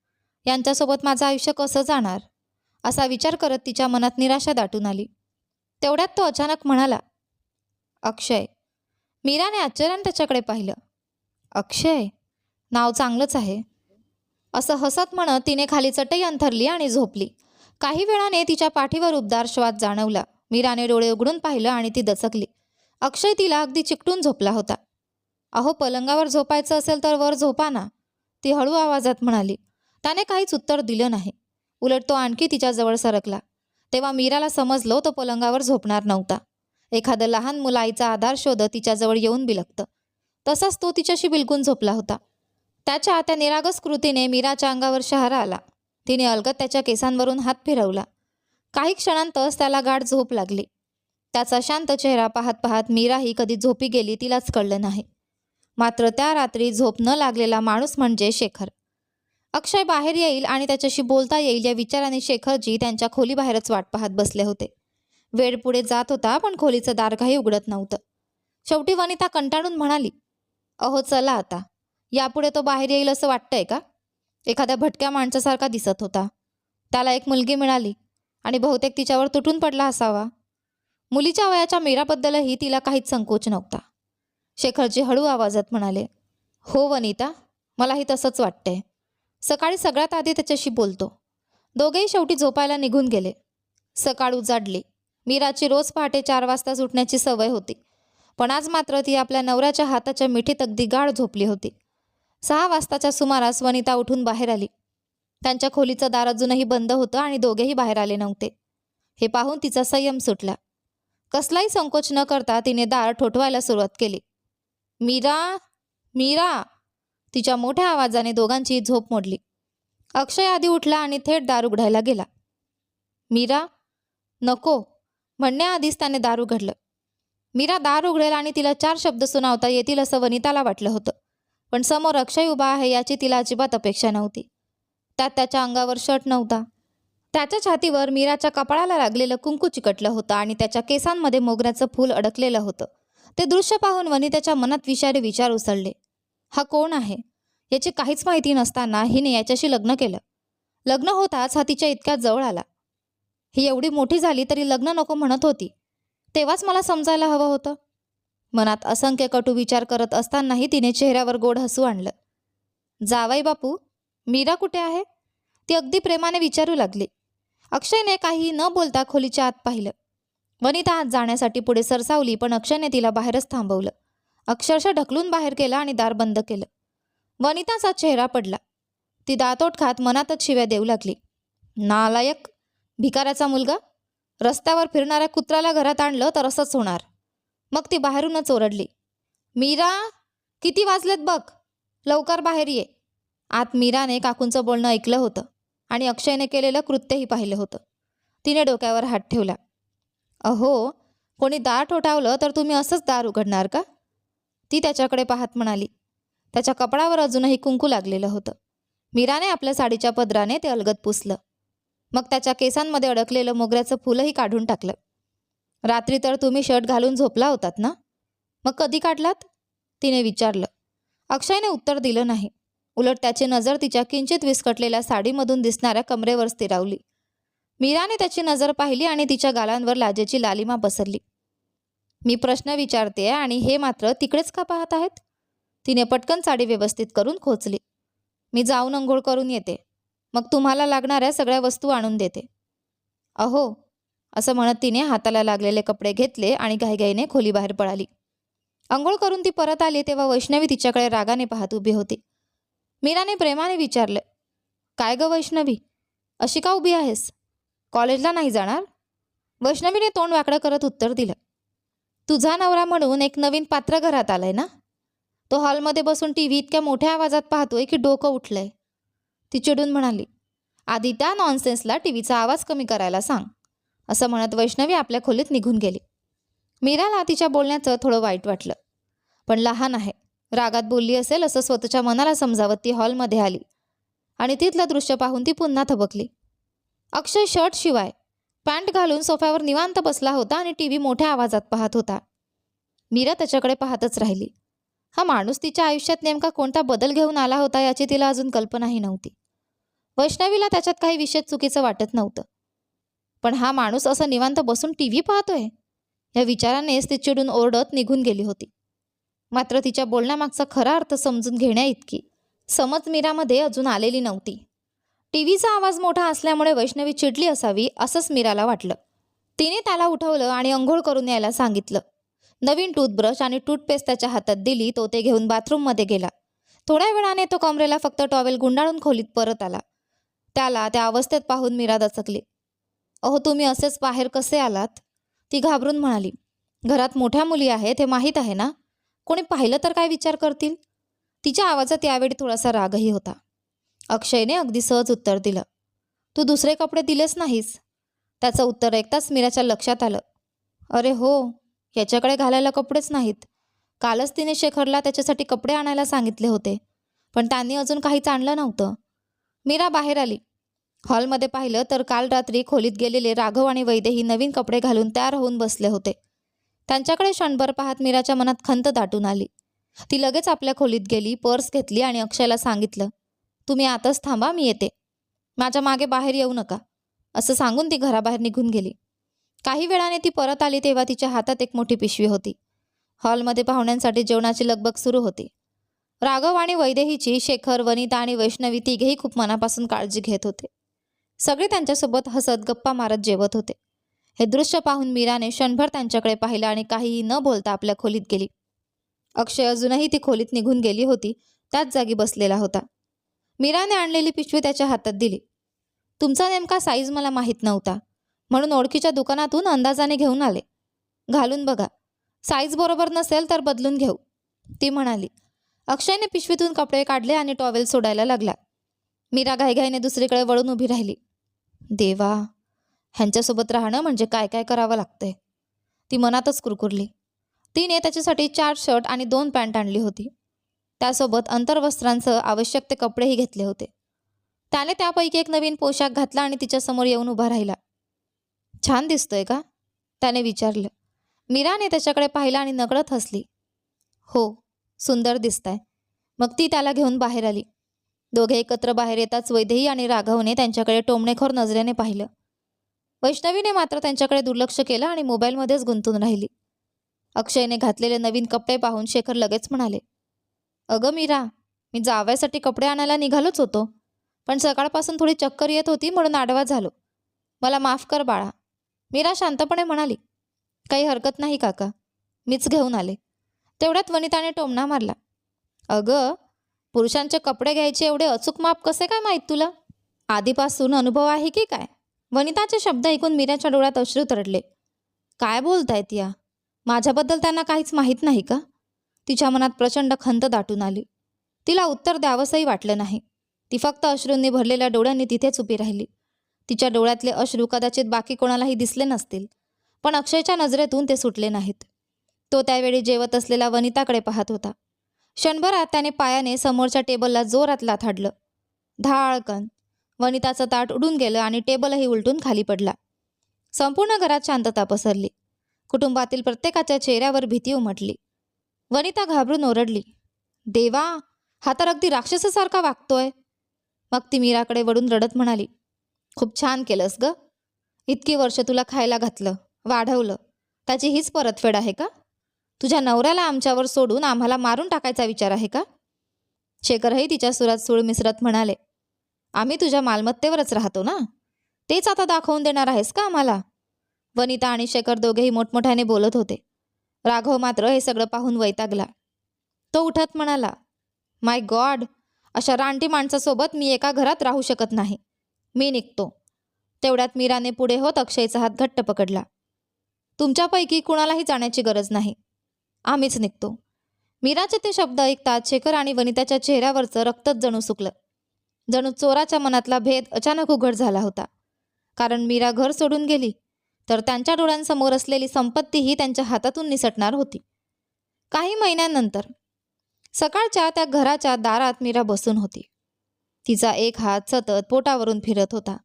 यांच्यासोबत माझं आयुष्य कसं जाणार? असा विचार करत तिच्या मनात निराशा दाटून आली. तेवढ्यात तो अचानक म्हणाला, अक्षय. मीराने आश्चर्याने त्याच्याकडे पाहिलं. अक्षय? नाव चांगलंच आहे. असं हसत म्हणत तिने खाली चटई अंथरली आणि झोपली. काही वेळाने तिच्या पाठीवर उबदार श्वास जाणवला. मीराने डोळे उघडून पाहिलं आणि ती दचकली. अक्षय तिला अगदी चिकटून झोपला होता. अहो, पलंगावर झोपायचं असेल तर वर झोपा ना, ती हळू आवाजात म्हणाली. त्याने काहीच उत्तर दिलं नाही. उलट तो आणखी तिच्याजवळ सरकला. तेव्हा मीराला समजलं तो पलंगावर झोपणार नव्हता. एखादं लहान मुलं आईचा आधार शोधत तिच्याजवळ येऊन बिलगतं, तसाच तो तिच्याशी बिलगून झोपला होता. त्याच्या त्या निरागस कृतीने मीराच्या अंगावर शहारा आला. तिने अलगद त्याच्या केसांवरून हात फिरवला. काही क्षणांतच त्याला गाढ झोप लागली. त्याचा शांत चेहरा पाहत पाहत मीराही कधी झोपी गेली तिलाच कळलं नाही. मात्र त्या रात्री झोप न लागलेला माणूस म्हणजे शेखर. अक्षय बाहेर येईल आणि त्याच्याशी बोलता येईल या विचाराने शेखरजी त्यांच्या खोलीबाहेरच वाट पाहत बसले होते. वेळ पुढे जात होता पण खोलीचं दार काही उघडत नव्हतं. शेवटी वनिता कंटाळून म्हणाली, अहो चला आता. यापुढे तो बाहेर येईल असं वाटतंय का? एखाद्या भटक्या माणसासारखा दिसत होता. त्याला एक मुलगी मिळाली आणि बहुतेक तिच्यावर तुटून पडला असावा. मुलीच्या वयाच्या मीराबद्दलही तिला काहीच संकोच नव्हता. शेखरजी हळू आवाजात म्हणाले, हो वनिता, मलाही तसंच वाटतंय. सकाळी सगळ्यात आधी त्याच्याशी बोलतो. दोघेही शेवटी झोपायला निघून गेले. सकाळ उजाडली. मीराची रोज पहाटे 4 वाजताच उठण्याची सवय होती, पण आज मात्र ती आपल्या नवऱ्याच्या हाताच्या मिठीत अगदी गाढ झोपली होती. 6 वाजताच्या सुमारास वनिता उठून बाहेर आली. त्यांच्या खोलीचं दार अजूनही बंद होतं आणि दोघेही बाहेर आले नव्हते. हे पाहून तिचा संयम सुटला. कसलाही संकोच न करता तिने दार ठोठवायला सुरुवात केली. मीरा, मीरा, तिच्या मोठ्या आवाजाने दोघांची झोप मोडली. अक्षय आधी उठला आणि थेट दार उघडायला गेला. मीरा, नको म्हणण्याआधीच त्याने दार उघडलं. मीरा दार उघडेल आणि तिला 4 शब्द सुनावता येतील असं वनिताला वाटलं होतं, पण समोर अक्षय उभा आहे याची तिला अजिबात अपेक्षा नव्हती. त्यात त्याच्या अंगावर शर्ट नव्हता. त्याच्या छातीवर मीराच्या कपाळाला लागलेलं कुंकू चिकटलं होतं आणि त्याच्या केसांमध्ये मोगऱ्याचं फूल अडकलेलं होतं. ते दृश्य पाहून वनितेच्या मनात विषारी विचार उसळले. हा कोण आहे याची काहीच माहिती नसताना हिने याच्याशी लग्न केलं. लग्न होताच हा तिच्या इतक्या जवळ आला. ही एवढी मोठी झाली तरी लग्न नको म्हणत होती, तेव्हाच मला समजायला हवं होतं. मनात असंख्य कटू विचार करत असतानाही तिने चेहऱ्यावर गोड हसू आणलं. जावई बापू, मीरा कुठे आहे? ती अगदी प्रेमाने विचारू लागली. अक्षयने काही न बोलता खोलीच्या आत पाहिलं. वनिता आत जाण्यासाठी पुढे सरसावली, पण अक्षयने तिला बाहेरच थांबवलं. अक्षरशः ढकलून बाहेर केलं आणि दार बंद केलं. वनिताचा चेहरा पडला. ती दातोट खात मनातच शिव्या देऊ लागली. नालायक, भिकाऱ्याचा मुलगा, रस्त्यावर फिरणाऱ्या कुत्र्याला घरात आणलं तर असंच होणार. मग ती बाहेरूनच ओरडली, मीरा, किती वाजलेत बघ, लवकर बाहेर ये. आत मीराने काकूंचं बोलणं ऐकलं होतं आणि अक्षयने केलेलं कृत्यही पाहिलं होतं. तिने डोक्यावर हात ठेवला. अहो, कोणी दार ठोठावलं तर तुम्ही असंच दार उघडणार का? ती त्याच्याकडे पाहत म्हणाली. त्याच्या कपडावर अजूनही कुंकू लागलेलं होतं. मीराने आपल्या साडीच्या पदराने ते अलगद पुसलं. मग त्याच्या केसांमध्ये अडकलेलं मोगऱ्याचं फुलही काढून टाकलं. रात्री तर तुम्ही शर्ट घालून झोपला होतात ना, मग कधी काढलात? तिने विचारलं. अक्षयने उत्तर दिलं नाही. उलट त्याची नजर तिच्या किंचित विस्कटलेल्या साडीमधून दिसणाऱ्या कमरेवर स्थिरावली. मीराने त्याची नजर पाहिली आणि तिच्या गालांवर लाजेची लालिमा पसरली. मी प्रश्न विचारते आणि हे मात्र तिकडेच का पाहत आहेत? तिने पटकन साडी व्यवस्थित करून खोचली. मी जाऊन अंघोळ करून येते, मग तुम्हाला लागणाऱ्या सगळ्या वस्तू आणून देते. अहो, असं म्हणत तिने हाताला लागलेले कपडे घेतले आणि घाईघाईने खोलीबाहेर पळाली. अंघोळ करून ती परत आली तेव्हा वैष्णवी तिच्याकडे रागाने पाहत उभी होती. मीराने प्रेमाने विचारले, काय ग वैष्णवी, अशी का उभी आहेस? कॉलेजला नाही जाणार? वैष्णवीने तोंड वाकडं करत उत्तर दिलं, तुझा नवरा म्हणून एक नवीन पात्र घरात आलंय ना, तो हॉलमध्ये बसून टीव्ही इतक्या मोठ्या आवाजात पाहतोय की डोकं उठलंय. ती चिडून म्हणाली, आधी त्या नॉनसेन्सला टीव्हीचा आवाज कमी करायला सांग. असं म्हणत वैष्णवी आपल्या खोलीत निघून गेली. मीराला तिच्या बोलण्याचं थोडं वाईट वाटलं, पण लहान आहे, रागात बोलली असेल असं स्वतःच्या मनाला समजावत ती हॉलमध्ये आली आणि तिथलं दृश्य पाहून ती पुन्हा थबकली. अक्षय शर्ट शिवाय पॅन्ट घालून सोफ्यावर निवांत बसला होता आणि टीव्ही मोठ्या आवाजात पाहत होता. मीरा त्याच्याकडे पाहतच राहिली. हा माणूस तिच्या आयुष्यात नेमका कोणता बदल घेऊन आला होता याची तिला अजून कल्पनाही नव्हती. वैष्णवीला त्याच्यात काही विशेष चुकीचं वाटत नव्हतं, पण हा माणूस असं निवांत बसून टीव्ही पाहतोय या विचारानेच ती चिडून ओरडत निघून गेली होती. मात्र तिच्या बोलण्यामागचा खरा अर्थ समजून घेण्याइतकी समज मीरामध्ये अजून आलेली नव्हती. टीव्हीचा आवाज मोठा असल्यामुळे वैष्णवी चिडली असावी असंच मीराला वाटलं. तिने त्याला उठवलं आणि अंघोळ करून यायला सांगितलं. नवीन टूथब्रश आणि टूथपेस्ट त्याच्या हातात दिली. तो ते घेऊन बाथरूममध्ये गेला. थोड्या वेळाने तो कमरेला फक्त टॉवेल गुंडाळून खोलीत परत आला. त्याला त्या अवस्थेत पाहून मीरा दचकली. अहो, तुम्ही असेच बाहेर कसे आलात? ती घाबरून म्हणाली. घरात मोठ्या मुली आहेत हे माहीत आहे ना, कोणी पाहिलं तर काय विचार करतील? तिच्या आवाजात यावेळी थोडासा रागही होता. अक्षयने अगदी सहज उत्तर दिलं, तू दुसरे कपडे दिलेच नाहीस. त्याचं उत्तर ऐकताच मीराच्या लक्षात आलं. अरे हो, याच्याकडे घालायला कपडेच नाहीत. कालच तिने शेखरला त्याच्यासाठी कपडे आणायला सांगितले होते, पण त्यांनी अजून काहीच आणलं नव्हतं. मीरा बाहेर आली. हॉलमध्ये पाहिलं तर काल रात्री खोलीत गेलेले राघव आणि वैदेही नवीन कपडे घालून तयार होऊन बसले होते. त्यांच्याकडे क्षणभर पाहत मीराच्या मनात खंत दाटून आली. ती लगेच आपल्या खोलीत गेली, पर्स घेतली आणि अक्षयला सांगितलं, तुम्ही आताच थांबा, मी येते, माझ्या मागे बाहेर येऊ नका, असं सांगून ती घराबाहेर निघून गेली. काही वेळाने ती परत आली तेव्हा तिच्या हातात एक मोठी पिशवी होती. हॉलमध्ये पाहुण्यांसाठी जेवणाची लगबग सुरू होती. राघव आणि वैदेहीची शेखर, वनिता आणि वैष्णवी तिघेही खूप मनापासून काळजी घेत होते. सगळे त्यांच्यासोबत हसत गप्पा मारत जेवत होते. हे दृश्य पाहून मीराने क्षणभर त्यांच्याकडे पाहिलं आणि काहीही न बोलता आपल्या खोलीत गेली. अक्षय अजूनही ती खोलीत निघून गेली होती त्याच जागी बसलेला होता. मीराने आणलेली पिशवी त्याच्या हातात दिली. तुमचा नेमका साईज मला माहीत नव्हता, म्हणून ओळखीच्या दुकानातून अंदाजाने घेऊन आले. घालून बघा, साईज बरोबर नसेल तर बदलून घेऊ, ती म्हणाली. अक्षयने पिशवीतून कपडे काढले आणि टॉवेल सोडायला लागला. मीरा घाईघाईने दुसरीकडे वळून उभी राहिली. देवा, ह्यांच्यासोबत राहणं म्हणजे काय काय करावं लागतंय, ती मनातच कुरकुरली. तिने त्याच्यासाठी 4 शर्ट आणि 2 पॅन्ट आणली होती. त्यासोबत अंतर्वस्त्रांसह आवश्यक ते कपडेही घेतले होते. त्याने त्यापैकी एक नवीन पोशाख घातला आणि तिच्यासमोर येऊन उभा राहिला. छान दिसतोय का, त्याने विचारलं. मीराने त्याच्याकडे पाहिलं आणि नकळत हसली. हो, सुंदर दिसताय. मग ती त्याला घेऊन बाहेर आली. दोघे एकत्र बाहेर येताच वैदेही आणि राघवने त्यांच्याकडे टोमणेखोर नजरेने पाहिलं. वैष्णवीने मात्र त्यांच्याकडे दुर्लक्ष केलं आणि मोबाईलमध्येच गुंतून राहिली. अक्षयने घातलेले नवीन कपडे पाहून शेखर लगेच म्हणाले, अगं मीरा, मी जावयासाठी कपडे आणायला निघालोच होतो, पण सकाळपासून थोडी चक्कर येत होती म्हणून आडवा झालो, मला माफ कर बाळा. मीरा शांतपणे म्हणाली, काही हरकत नाही काका, मीच घेऊन आले. तेवढ्यात वनिताने टोमणा मारला. अगं, पुरुषांचे कपडे घ्यायचे एवढे अचूक माप कसे काय माहीत तुला? आधीपासून अनुभव आहे की काय? वनिताचे शब्द ऐकून मीराच्या डोळ्यात अश्रू तरळले. काय बोलतायत या? माझ्याबद्दल त्यांना काहीच माहीत नाही का? तिच्या मनात प्रचंड खंत दाटून आली. तिला उत्तर द्यावंसंही वाटलं नाही. ती फक्त अश्रूंनी भरलेल्या डोळ्यांनी तिथेच उभी राहिली. तिच्या डोळ्यातले अश्रू कदाचित बाकी कोणालाही दिसले नसतील, पण अक्षयच्या नजरेतून ते सुटले नाहीत. तो त्यावेळी जेवत असलेल्या वनिताकडे पाहत होता. क्षणभरात त्याने पायाने समोरच्या टेबलला जोरात लाथ हाडलं. धाळकन वनिताचं ताट उडून गेलं आणि टेबलही उलटून खाली पडला. संपूर्ण घरात शांतता पसरली. कुटुंबातील प्रत्येकाच्या चेहऱ्यावर भीती उमटली. वनिता घाबरून ओरडली, देवा, हा तर अगदी राक्षसासारखा वागतोय. मग ती मीराकडे वळून रडत म्हणाली, खूप छान केलंस ग. इतकी वर्ष तुला खायला घातलं, वाढवलं, त्याची हीच परतफेड आहे का? तुझ्या नवऱ्याला आमच्यावर सोडून आम्हाला मारून टाकायचा विचार आहे का? शेखरही तिच्या सुरात सूळ मिसरत म्हणाले, आम्ही तुझ्या मालमत्तेवरच राहतो ना, तेच आता दाखवून देणार आहेस का आम्हाला? वनिता आणि शेखर दोघेही मोठमोठ्याने बोलत होते. राघव मात्र हे सगळं पाहून वैतागला. तो उठत म्हणाला, माय गॉड, अशा रानटी माणसासोबत मी एका घरात राहू शकत नाही. मी निघतो. तेवढ्यात मीराने पुढे होत अक्षयचा हात घट्ट पकडला. तुमच्यापैकी कुणालाही जाण्याची गरज नाही, आम्हीच निघतो. मीराचे ते शब्द ऐकताच शेखर आणि वनिताच्या चेहऱ्यावरचं रक्तच जणू सुकलं. जणू चोराच्या मनातला भेद अचानक उघड झाला होता. कारण मीरा घर सोडून गेली तर त्यांच्या डोळ्यांसमोर असलेली संपत्तीही त्यांच्या हातातून निसटणार होती. काही महिन्यांनंतर सकाळच्या त्या घराच्या दारात मीरा बसून होती. तिचा एक हात सतत पोटावरून फिरत होता.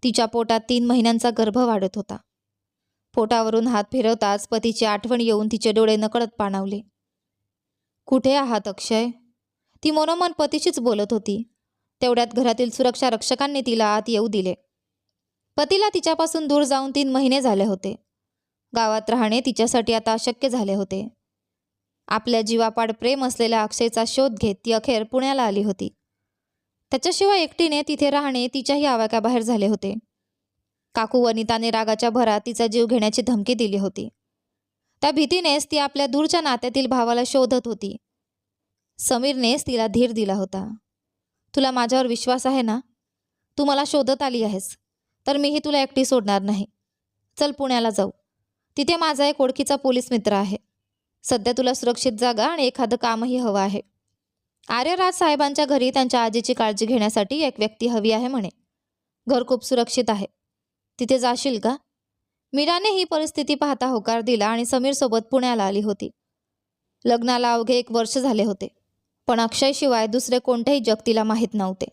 तिच्या पोटात 3 महिन्यांचा गर्भ वाढत होता. पोटावरून हात फिरवताच पतीची आठवण येऊन तिचे डोळे नकळत पाणावले. कुठे आहात अक्षय? ती मनोमन पतीशीच बोलत होती. तेवढ्यात घरातील सुरक्षा रक्षकांनी तिला आत येऊ दिले. पतीला तिच्यापासून दूर जाऊन 3 महिने झाले होते. गावात राहणे तिच्यासाठी आता अशक्य झाले होते. आपल्या जीवापाड प्रेम असलेल्या अक्षयचा शोध घेत ती अखेर पुण्याला आली होती. त्याच्याशिवाय एकटीने तिथे राहणे तिच्याही आवाक्याबाहेर झाले होते. काकू वनिताने रागाच्या भरात तिचा जीव घेण्याची धमकी दिली होती. त्या भीतीनेच ती आपल्या दूरच्या नात्यातील भावाला शोधत होती. समीरनेच तिला धीर दिला होता. तुला माझ्यावर विश्वास आहे ना? तू मला शोधत आली आहेस तर मीही तुला एकटी सोडणार नाही. चल पुण्याला जाऊ. तिथे माझा एक ओळखीचा पोलीस मित्र आहे. सध्या तुला सुरक्षित जागा आणि एखादं कामही हवं आहे. आर्यराज साहेबांच्या घरी त्यांच्या आजीची काळजी घेण्यासाठी एक व्यक्ती हवी आहे म्हणे. घर खूप सुरक्षित आहे. तिथे जाशील का? मीराने ही परिस्थिती पाहता होकार दिला आणि समीरसोबत पुण्याला आली होती. लग्नाला अवघे 1 वर्ष झाले होते. पण अक्षयशिवाय दुसरे कोणतेही जग तिला माहीत नव्हते.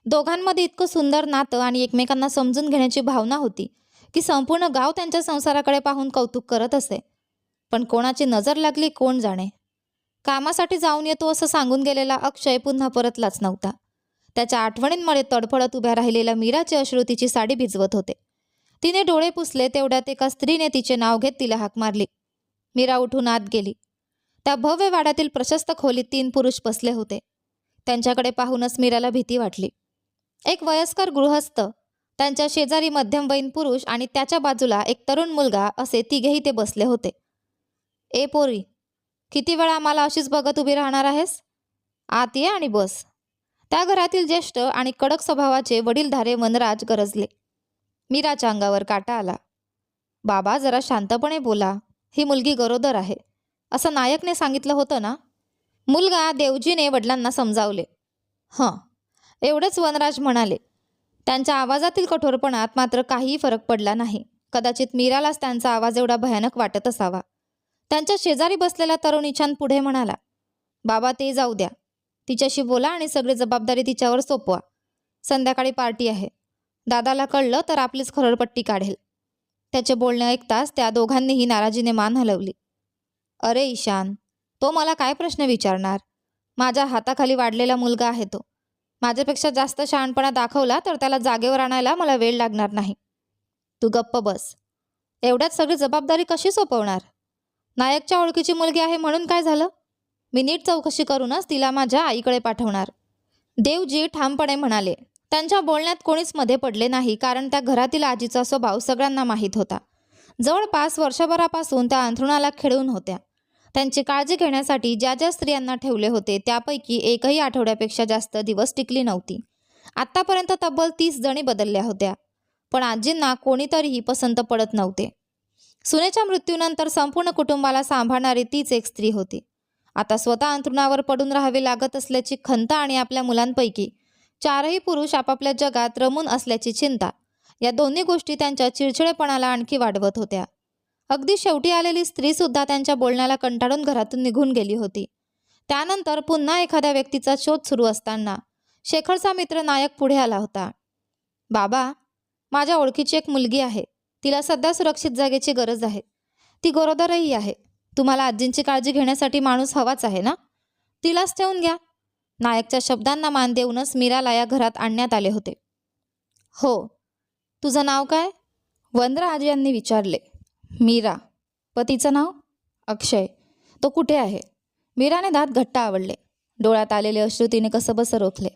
दोघांमध्ये इतकं सुंदर नातं आणि एकमेकांना समजून घेण्याची भावना होती की संपूर्ण गाव त्यांच्या संसाराकडे पाहून कौतुक करत असे. पण कोणाची नजर लागली कोण जाणे. कामासाठी जाऊन येतो असं सांगून गेलेला अक्षय पुन्हा परतलाच नव्हता. त्याच्या आठवणींमध्ये तडफडत उभ्या राहिलेल्या मीराचे अश्रू तिची साडी भिजवत होते. तिने डोळे पुसले तेवढ्यात एका स्त्रीने तिचे नाव घेत तिला हाक मारली. मीरा उठून आत गेली. त्या भव्य वाड्यातील प्रशस्त खोलीत 3 पुरुष बसले होते. त्यांच्याकडे पाहूनच मीराला भीती वाटली. एक वयस्कर गृहस्थ, त्यांच्या शेजारी मध्यमवयीन पुरुष आणि त्याच्या बाजूला एक तरुण मुलगा असे तिघेही ते बसले होते. ए पोरी, किती वेळा आम्हाला अशीच बघत उभी राहणार आहेस? आत ये आणि बस. त्या घरातील ज्येष्ठ आणि कडक स्वभावाचे वडीलधारे वनराज गरजले. मीराच्या अंगावर काटा आला. बाबा, जरा शांतपणे बोला. ही मुलगी गरोदर आहे असं नायकने सांगितलं होतं ना? मुलगा देवजीने वडिलांना समजावले. हं, एवढेच वनराज म्हणाले. त्यांच्या आवाजातील कठोरपणात मात्र काहीही फरक पडला नाही. कदाचित मीरालाच त्यांचा आवाज एवढा भयानक वाटत असावा. त्यांच्या शेजारी बसलेला तरुण छान पुढे म्हणाला, बाबा ते जाऊ द्या. तिच्याशी बोला आणि सगळी जबाबदारी तिच्यावर सोपवा. संध्याकाळी पार्टी आहे. दादाला कळलं तर आपलीच खरडपट्टी काढेल. त्याचे बोलणे ऐकताच त्या दोघांनीही नाराजीने मान हलवली. अरे ईशान, तो मला काय प्रश्न विचारणार? माझ्या हाताखाली वाढलेला मुलगा आहे तो. माझ्यापेक्षा जास्त शहाणपणा दाखवला तर त्याला जागेवर आणायला मला वेळ लागणार नाही. तू गप्प बस. एवढ्यात सगळी जबाबदारी कशी सोपवणार? नायकच्या ओळखीची मुलगी आहे म्हणून काय झालं? मी नीट चौकशी करूनच तिला माझ्या आईकडे पाठवणार. देवजी ठामपणे म्हणाले. त्यांच्या बोलण्यात कोणीच मध्ये पडले नाही, कारण त्या घरातील आजीचा स्वभाव सगळ्यांना माहीत होता. जवळपास वर्षभरापासून त्या अंथरुणाला खिळून होत्या. त्यांची काळजी घेण्यासाठी ज्या ज्या स्त्रियांना ठेवले होते त्यापैकी एकही आठवड्यापेक्षा जास्त दिवस टिकली नव्हती. आत्तापर्यंत तब्बल 30 जणी बदलल्या होत्या, पण आजींना कोणीतरीही पसंत पडत नव्हते. सुनेच्या मृत्यूनंतर संपूर्ण कुटुंबाला सांभाळणारी तीच एक स्त्री होती. आता स्वतः अंथरुणावर पडून राहावे लागत असल्याची खंत आणि आपल्या मुलांपैकी 4ही पुरुष आपापल्या जगात रमून असल्याची चिंता, या दोन्ही गोष्टी त्यांच्या चिडचिडेपणाला आणखी वाढवत होत्या. अगदी शेवटी आलेली स्त्रीसुद्धा त्यांच्या बोलण्याला कंटाळून घरातून निघून गेली होती. त्यानंतर पुन्हा एखाद्या व्यक्तीचा शोध सुरू असताना शेखरचा मित्र नायक पुढे आला होता. बाबा, माझ्या ओळखीची एक मुलगी आहे. तिला सध्या सुरक्षित जागेची गरज आहे. ती गरोदरही आहे. तुम्हाला आजींची काळजी घेण्यासाठी माणूस हवाच आहे ना? तिलाच ठेवून घ्या. नायकच्या शब्दांना मान देऊनच मीराला या घरात आणण्यात आले होते. हो, तुझं नाव काय? वनराज यांनी विचारले. मीरा. पतीचं नाव? अक्षय. तो कुठे आहे? मीराने दात घट्ट आवडले. डोळ्यात आलेले अश्रू तिने कसंबसं रोखले.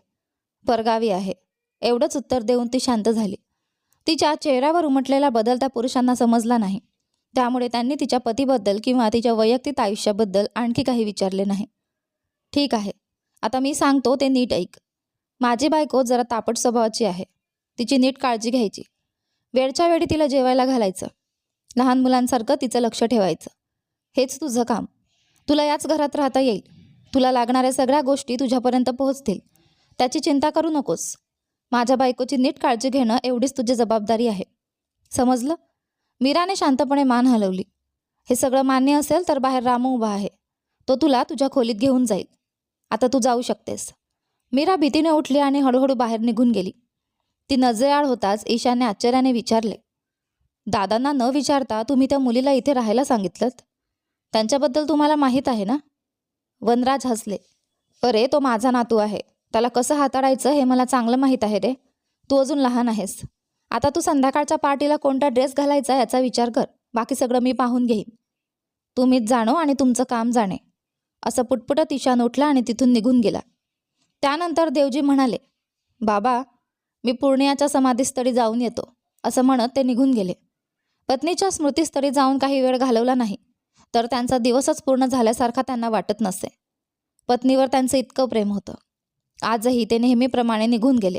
परगावी आहे. एवढंच उत्तर देऊन ती शांत झाली. तिच्या चेहऱ्यावर उमटलेला बदल त्या पुरुषांना समजला नाही. त्यामुळे त्यांनी तिच्या पतीबद्दल किंवा तिच्या वैयक्तिक आयुष्याबद्दल आणखी काही विचारले नाही. ठीक आहे, आता मी सांगतो ते नीट ऐक. माझी बायको जरा तापट स्वभावाची आहे. तिची नीट काळजी घ्यायची. वेळच्या वेळी तिला जेवायला घालायचं. लहान मुलांसारखं तिचं लक्ष ठेवायचं. हेच तुझं काम. तुला याच घरात राहता येईल. तुला लागणाऱ्या सगळ्या गोष्टी तुझ्यापर्यंत पोहोचतील. त्याची चिंता करू नकोस. माझ्या बायकोची नीट काळजी घेणं एवढीच तुझी जबाबदारी आहे. समजलं? मीराने शांतपणे मान हलवली. हे सगळं मान्य असेल तर बाहेर रामू उभा आहे. तो तुला तुझ्या खोलीत घेऊन जाईल. आता तू जाऊ शकतेस. मीरा भीतीने उठली आणि हळूहळू बाहेर निघून गेली. ती नजरेआड होताच ईशानने आश्चर्याने विचारले, दादांना न विचारता तुम्ही त्या मुलीला इथे राहायला सांगितलं? त्यांच्याबद्दल तुम्हाला माहीत आहे ना? वनराज हसले. अरे, तो माझा नातू आहे. त्याला कसं हाताळायचं हे मला चांगलं माहीत आहे रे. तू अजून लहान आहेस. आता तू संध्याकाळच्या पार्टीला कोणता ड्रेस घालायचा याचा विचार कर. बाकी सगळं मी पाहून घेईन. तुम्हीच जाणो आणि तुमचं काम जाणे. असं पुटपुटत ईशान उठला आणि तिथून निघून गेला. त्यानंतर देवजी म्हणाले, बाबा, मी पूर्णियाच्या समाधीस्थळी जाऊन येतो. असं म्हणत ते निघून गेले. पत्नीच्या स्मृतीस्थळी जाऊन काही वेळ घालवला नाही तर त्यांचा दिवसच पूर्ण झाल्यासारखा त्यांना वाटत नसे. पत्नीवर त्यांचं इतकं प्रेम होतं. आजही ते नेहमीप्रमाणे निघून गेले.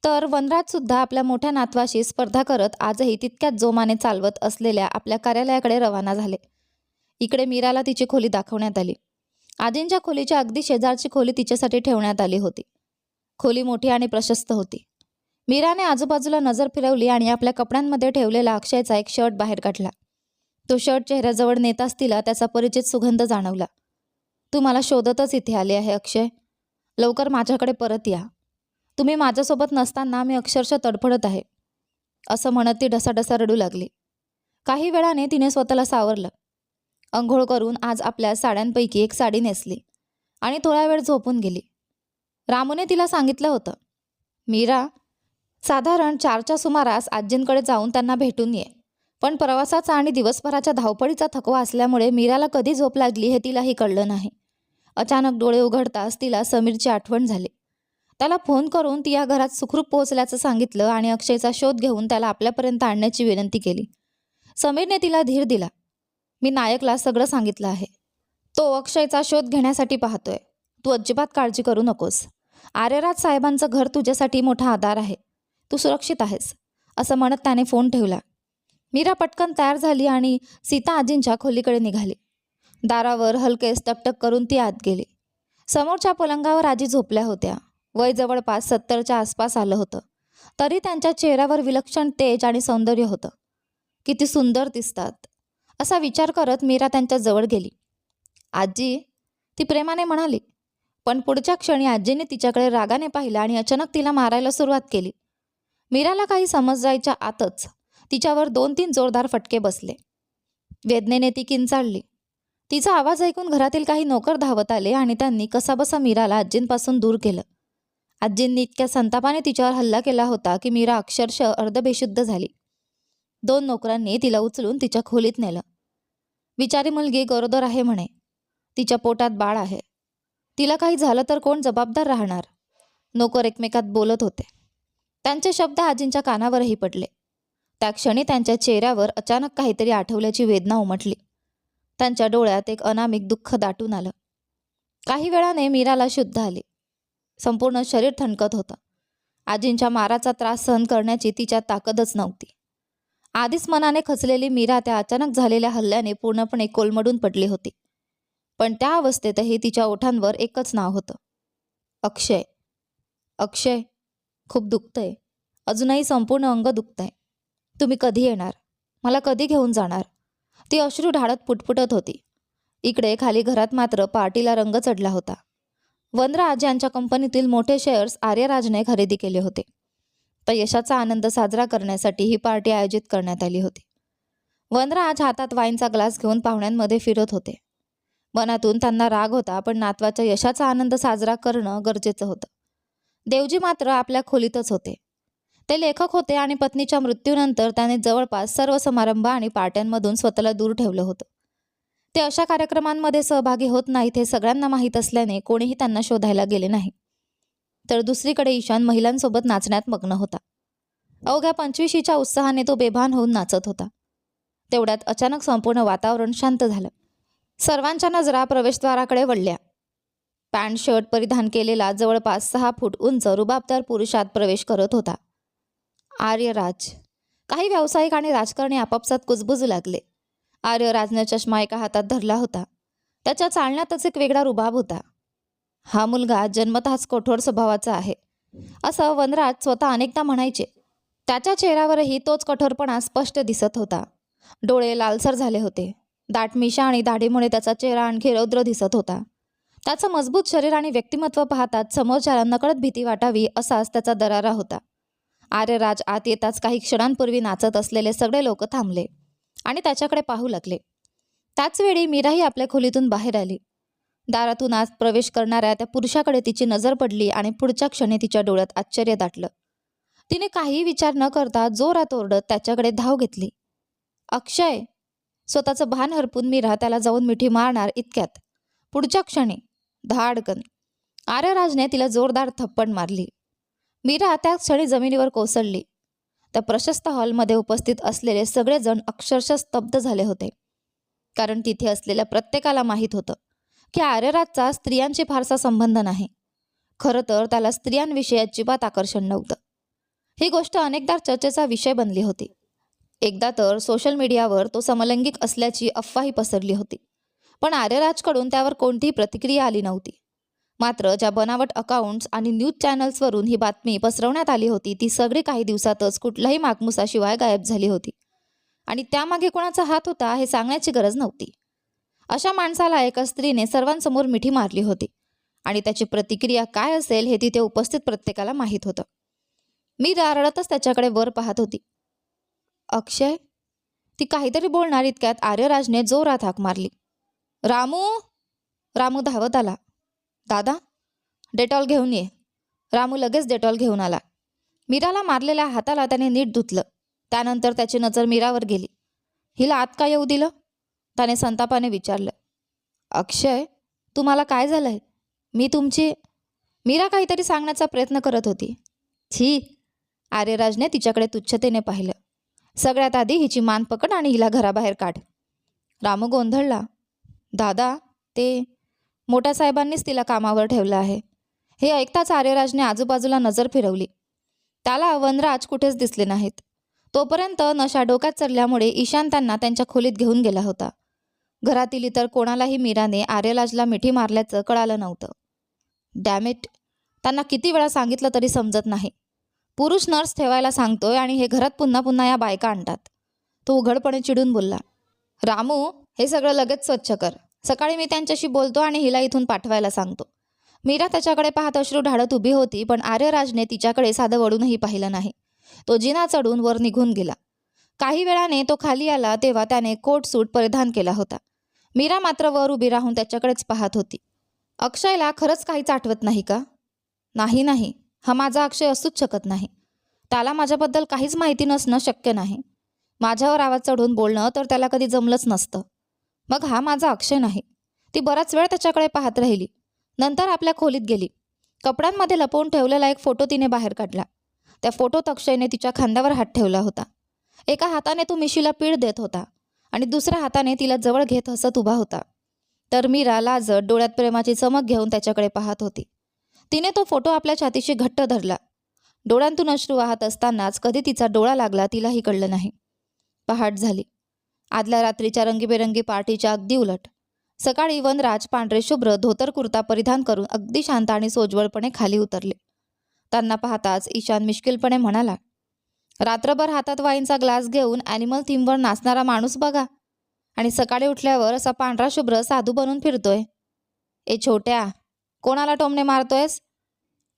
तर वनराजसुद्धा आपल्या मोठ्या नातवाशी स्पर्धा करत आजही तितक्याच जोमाने चालवत असलेल्या आपल्या कार्यालयाकडे रवाना झाले. इकडे मीराला तिची खोली दाखवण्यात आली. आजींच्या खोलीच्या अगदी शेजारची खोली तिच्यासाठी ठेवण्यात आली होती. खोली मोठी आणि प्रशस्त होती. मीराने आजूबाजूला नजर फिरवली आणि आपल्या कपड्यांमध्ये ठेवलेला अक्षयचा एक शर्ट बाहेर काढला. तो शर्ट चेहऱ्याजवळ नेताच तिला त्याचा परिचित सुगंध जाणवला. तू मला शोधतच इथे आले आहे अक्षय. लवकर माझ्याकडे परत या. तुम्ही माझ्यासोबत नसताना मी अक्षरशः तडफडत आहे. असं म्हणत ती ढसाढसा रडू लागली. काही वेळाने तिने स्वतःला सावरलं. अंघोळ करून आज आपल्या साड्यांपैकी एक साडी नेसली आणि थोडा वेळ झोपून गेली. रामूने तिला सांगितलं होतं, मीरा, साधारण 4च्या सुमारास आजींकडे जाऊन त्यांना भेटून ये. पण प्रवासाचा आणि दिवसभराच्या धावपळीचा थकवा असल्यामुळे मीराला कधी झोप लागली हे तिलाही कळलं नाही. अचानक डोळे उघडताच तिला समीरची आठवण झाली. त्याला फोन करून ती या घरात सुखरूप पोहोचल्याचं सांगितलं आणि अक्षयचा शोध घेऊन त्याला आपल्यापर्यंत आणण्याची विनंती केली. समीरने तिला धीर दिला. मी नायकला सगळं सांगितलं आहे. तो अक्षयचा शोध घेण्यासाठी पाहतोय. तू अजिबात काळजी करू नकोस. आर्यराज साहेबांचं घर तुझ्यासाठी मोठा आधार आहे. तू सुरक्षित आहेस. असं म्हणत त्याने फोन ठेवला. मीरा पटकन तयार झाली आणि सीता आजींच्या खोलीकडे निघाली. दारावर हलकेच टकटक करून ती आत गेली. समोरच्या पलंगावर आजी झोपल्या होत्या. वय जवळपास 70च्या आसपास आलं होतं. तरी त्यांच्या चेहऱ्यावर विलक्षण तेज आणि सौंदर्य होतं. किती सुंदर दिसतात असा विचार करत मीरा त्यांच्या जवळ गेली. आजी, ती प्रेमाने म्हणाली. पण पुढच्या क्षणी आजीने तिच्याकडे रागाने पाहिलं आणि अचानक तिला मारायला सुरुवात केली. मीराला काही समजायच्या आतच तिच्यावर 2-3 जोरदार फटके बसले. वेदनेने ती किंचाळली. तिचा आवाज ऐकून घरातील काही नोकर धावत आले आणि त्यांनी कसाबसा मीराला आजींपासून दूर केलं. आजींनी इतक्या संतापाने तिच्यावर हल्ला केला होता की मीरा अक्षरशः अर्धबेशुद्ध झाली. 2 नोकरांनी तिला उचलून तिच्या खोलीत नेलं. बिचारी मुलगी गरोदर आहे म्हणे. तिच्या पोटात बाळ आहे. तिला काही झालं तर कोण जबाबदार राहणार? नोकर एकमेकात बोलत होते. त्यांचे शब्द आजींच्या कानावरही पडले. त्या क्षणी त्यांच्या चेहऱ्यावर अचानक काहीतरी आठवल्याची वेदना उमटली. त्यांच्या डोळ्यात एक अनामिक दुःख दाटून आलं. काही वेळाने मीराला शुद्ध आली. संपूर्ण शरीर थंडकत होतं. आजींच्या माराचा त्रास सहन करण्याची तिच्यात ताकदच नव्हती. आधीच मनाने खचलेली मीरा त्या अचानक झालेल्या हल्ल्याने पूर्णपणे कोलमडून पडली होती. पण त्या अवस्थेतही तिच्या ओठांवर एकच नाव होतं, अक्षय. अक्षय, खूप दुखतंय. अजूनही संपूर्ण अंग दुखतंय. तुम्ही कधी येणार? मला कधी घेऊन जाणार? ती अश्रू ढाळत पुटपुटत होती. इकडे खाली घरात मात्र पार्टीला रंग चढला होता. वनराज यांच्या कंपनीतील मोठे शेअर्स आर्यराजने खरेदी केले होते. तर यशाचा आनंद साजरा करण्यासाठी ही पार्टी आयोजित करण्यात आली होती. वनराज हातात वाईनचा ग्लास घेऊन पाहुण्यांमध्ये फिरत होते. मनातून त्यांना राग होता, पण नातवाच्या यशाचा आनंद साजरा करणं गरजेचं होतं. देवजी मात्र आपल्या खोलीतच होते. ते लेखक होते आणि पत्नीच्या मृत्यूनंतर त्याने जवळपास सर्व समारंभ आणि पार्ट्यांमधून स्वतःला दूर ठेवलं होतं. ते अशा कार्यक्रमांमध्ये सहभागी होत नाहीत हे सगळ्यांना माहीत असल्याने कोणीही त्यांना शोधायला गेले नाही. तर दुसरीकडे ईशान महिलांसोबत नाचण्यात मग्न होता. अवघ्या 25शीच्या उत्साहाने तो बेभान होऊन नाचत होता. तेवढ्यात अचानक संपूर्ण वातावरण शांत झालं. सर्वांच्या नजरा प्रवेशद्वाराकडे वळल्या. पॅन्ट शर्ट परिधान केलेला जवळपास 6 फूट उंच रुबाबदार पुरुष आत प्रवेश करत होता. आर्यराज. काही व्यावसायिक आणि राजकारणी आपापसात कुजबुजू लागले. आर्यराजने चष्मा एका हातात धरला होता. त्याच्या चालण्यातच एक वेगळा रुबाब होता. हा मुलगा जन्मतःच कठोर स्वभावाचा आहे, असं वनराज स्वतः अनेकदा म्हणायचे. त्याच्या चेहऱ्यावरही तोच कठोरपणा स्पष्ट दिसत होता. डोळे लालसर झाले होते. दाट मिशा आणि दाढीमुळे त्याचा चेहरा आणखी रौद्र दिसत होता. त्याचं मजबूत शरीर आणि व्यक्तिमत्व पाहताच समोरच्याला नकळत भीती वाटावी असाच त्याचा दरारा होता. आर्यराज आत येताच काही क्षणांपूर्वी नाचत असलेले सगळे लोक थांबले आणि त्याच्याकडे पाहू लागले. त्याचवेळी मीराही आपल्या खोलीतून बाहेर आली. दारातून आत प्रवेश करणाऱ्या त्या पुरुषाकडे तिची नजर पडली आणि पुढच्या क्षणी तिच्या डोळ्यात आश्चर्य दाटलं. तिने काहीही विचार न करता जोरात ओरडत त्याच्याकडे धाव घेतली. अक्षय. स्वतःचं भान हरपून मीरा त्याला जाऊन मिठी मारणार इतक्यात पुढच्या क्षणी धाडकन आर्यराजने तिला जोरदार थप्पड मारली. मीरा त्या क्षणी जमिनीवर कोसळली. त्या प्रशस्त हॉलमध्ये उपस्थित असलेले सगळेजण अक्षरशः स्तब्ध झाले होते. कारण तिथे असलेल्या प्रत्येकाला माहीत होतं की आर्यराजचा स्त्रियांशी फारसा संबंध नाही. खरं तर त्याला स्त्रियांविषयी अजिबात आकर्षण नव्हतं. ही गोष्ट अनेकदा चर्चेचा विषय बनली होती. एकदा तर सोशल मीडियावर तो समलैंगिक असल्याची अफवाही पसरली होती. पण आर्यराजकडून त्यावर कोणतीही प्रतिक्रिया आली नव्हती. मात्र ज्या बनावट अकाउंट्स आणि न्यूज चॅनल्सवरून ही बातमी पसरवण्यात आली होती ती सगळी काही दिवसातच कुठल्याही मागमुसाशिवाय गायब झाली होती. आणि त्यामागे कोणाचा हात होता हे सांगण्याची गरज नव्हती. अशा माणसाला एका स्त्रीने सर्वांसमोर मिठी मारली होती आणि त्याची प्रतिक्रिया काय असेल हे तिथे उपस्थित प्रत्येकाला माहीत होतं. मी रडतच त्याच्याकडे वर पाहत होती. अक्षय. ती काहीतरी बोलणार इतक्यात आर्यराजने जोरात हाक मारली. रामू. रामू धावत आला. दादा, डेटॉल घेऊन ये. रामू लगेच डेटॉल घेऊन आला. मीराला मारलेल्या हाताला त्याने नीट धुतलं. त्यानंतर त्याची नजर मीरावर गेली. हिला आत का येऊ दिलं? त्याने संतापाने विचारलं. अक्षय, तुम्हाला काय झालंय? मी तुमची. मीरा काहीतरी सांगण्याचा प्रयत्न करत होती. छी. आर्यराजने तिच्याकडे तुच्छतेने पाहिलं. सगळ्यात आधी हिची मान पकड आणि हिला घराबाहेर काढ. रामू गोंधळला. दादा, ते मोठ्या साहेबांनीच तिला कामावर ठेवलं आहे. हे ऐकताच आर्यराजने आजूबाजूला नजर फिरवली. त्याला वनराज कुठेच दिसले नाहीत. तोपर्यंत नशा डोक्यात चढल्यामुळे ईशान त्यांना त्यांच्या खोलीत घेऊन गेला होता. घरातील इतर कोणालाही मीराने आर्यराजला मिठी मारल्याचं कळालं नव्हतं. डॅमिट, त्यांना किती वेळा सांगितलं तरी समजत नाही. पुरुष नर्स ठेवायला सांगतोय आणि हे घरात पुन्हा पुन्हा या बायका आणतात. तो उघडपणे चिडून बोलला. रामू, हे सगळं लगेच स्वच्छ कर. सकाळी मी त्यांच्याशी बोलतो आणि हिला इथून पाठवायला सांगतो. मीरा त्याच्याकडे पाहत अश्रू ढाळत उभी होती, पण आर्यराजने तिच्याकडे साधं वळूनही पाहिलं नाही. तो जिना चढून वर निघून गेला. काही वेळाने तो खाली आला तेव्हा त्याने कोट सूट परिधान केला होता. मीरा मात्र वर उभी राहून त्याच्याकडेच पाहत होती. अक्षयला खरंच काहीच आठवत नाही का? नाही, हा माझा अक्षय असूच शकत नाही. त्याला माझ्याबद्दल काहीच माहिती नसणं शक्य नाही. माझ्यावर आवाज चढवून बोलणं तर त्याला कधी जमलंच नसतं. मग हा माझा अक्षय नाही. ती बराच वेळ त्याच्याकडे पाहत राहिली. नंतर आपल्या खोलीत गेली. कपड्यांमध्ये लपवून ठेवलेला एक फोटो तिने बाहेर काढला. त्या फोटोत अक्षयने तिच्या खांद्यावर हात ठेवला होता. एका हाताने तो मिशीला पीळ देत होता आणि दुसऱ्या हाताने तिला जवळ घेत हसत उभा होता. तर मीरा लाजत डोळ्यात प्रेमाची चमक घेऊन त्याच्याकडे पाहत होती. तिने तो फोटो आपल्या छातीशी घट्ट धरला. डोळ्यांतून अश्रू वाहत असतानाच कधी तिचा डोळा लागला तिलाही कळलं नाही. पहाट झाली. आदल्या रात्रीच्या रंगीबेरंगी पार्टीच्या अगदी उलट. सकाळी वनराज पांढरे शुभ्र धोतर कुर्ता परिधान करून अगदी शांत आणि सोज्वळपणे खाली उतरले. त्यांना पाहताच ईशान मिश्किलपणे म्हणाला, रात्रभर हातात वाईनचा ग्लास घेऊन ॲनिमल थीमवर नाचणारा माणूस बघा, आणि सकाळी उठल्यावर असा पांढरा शुभ्र साधू बनून फिरतोय. ए छोट्या, कोणाला टोमणे मारतोयस?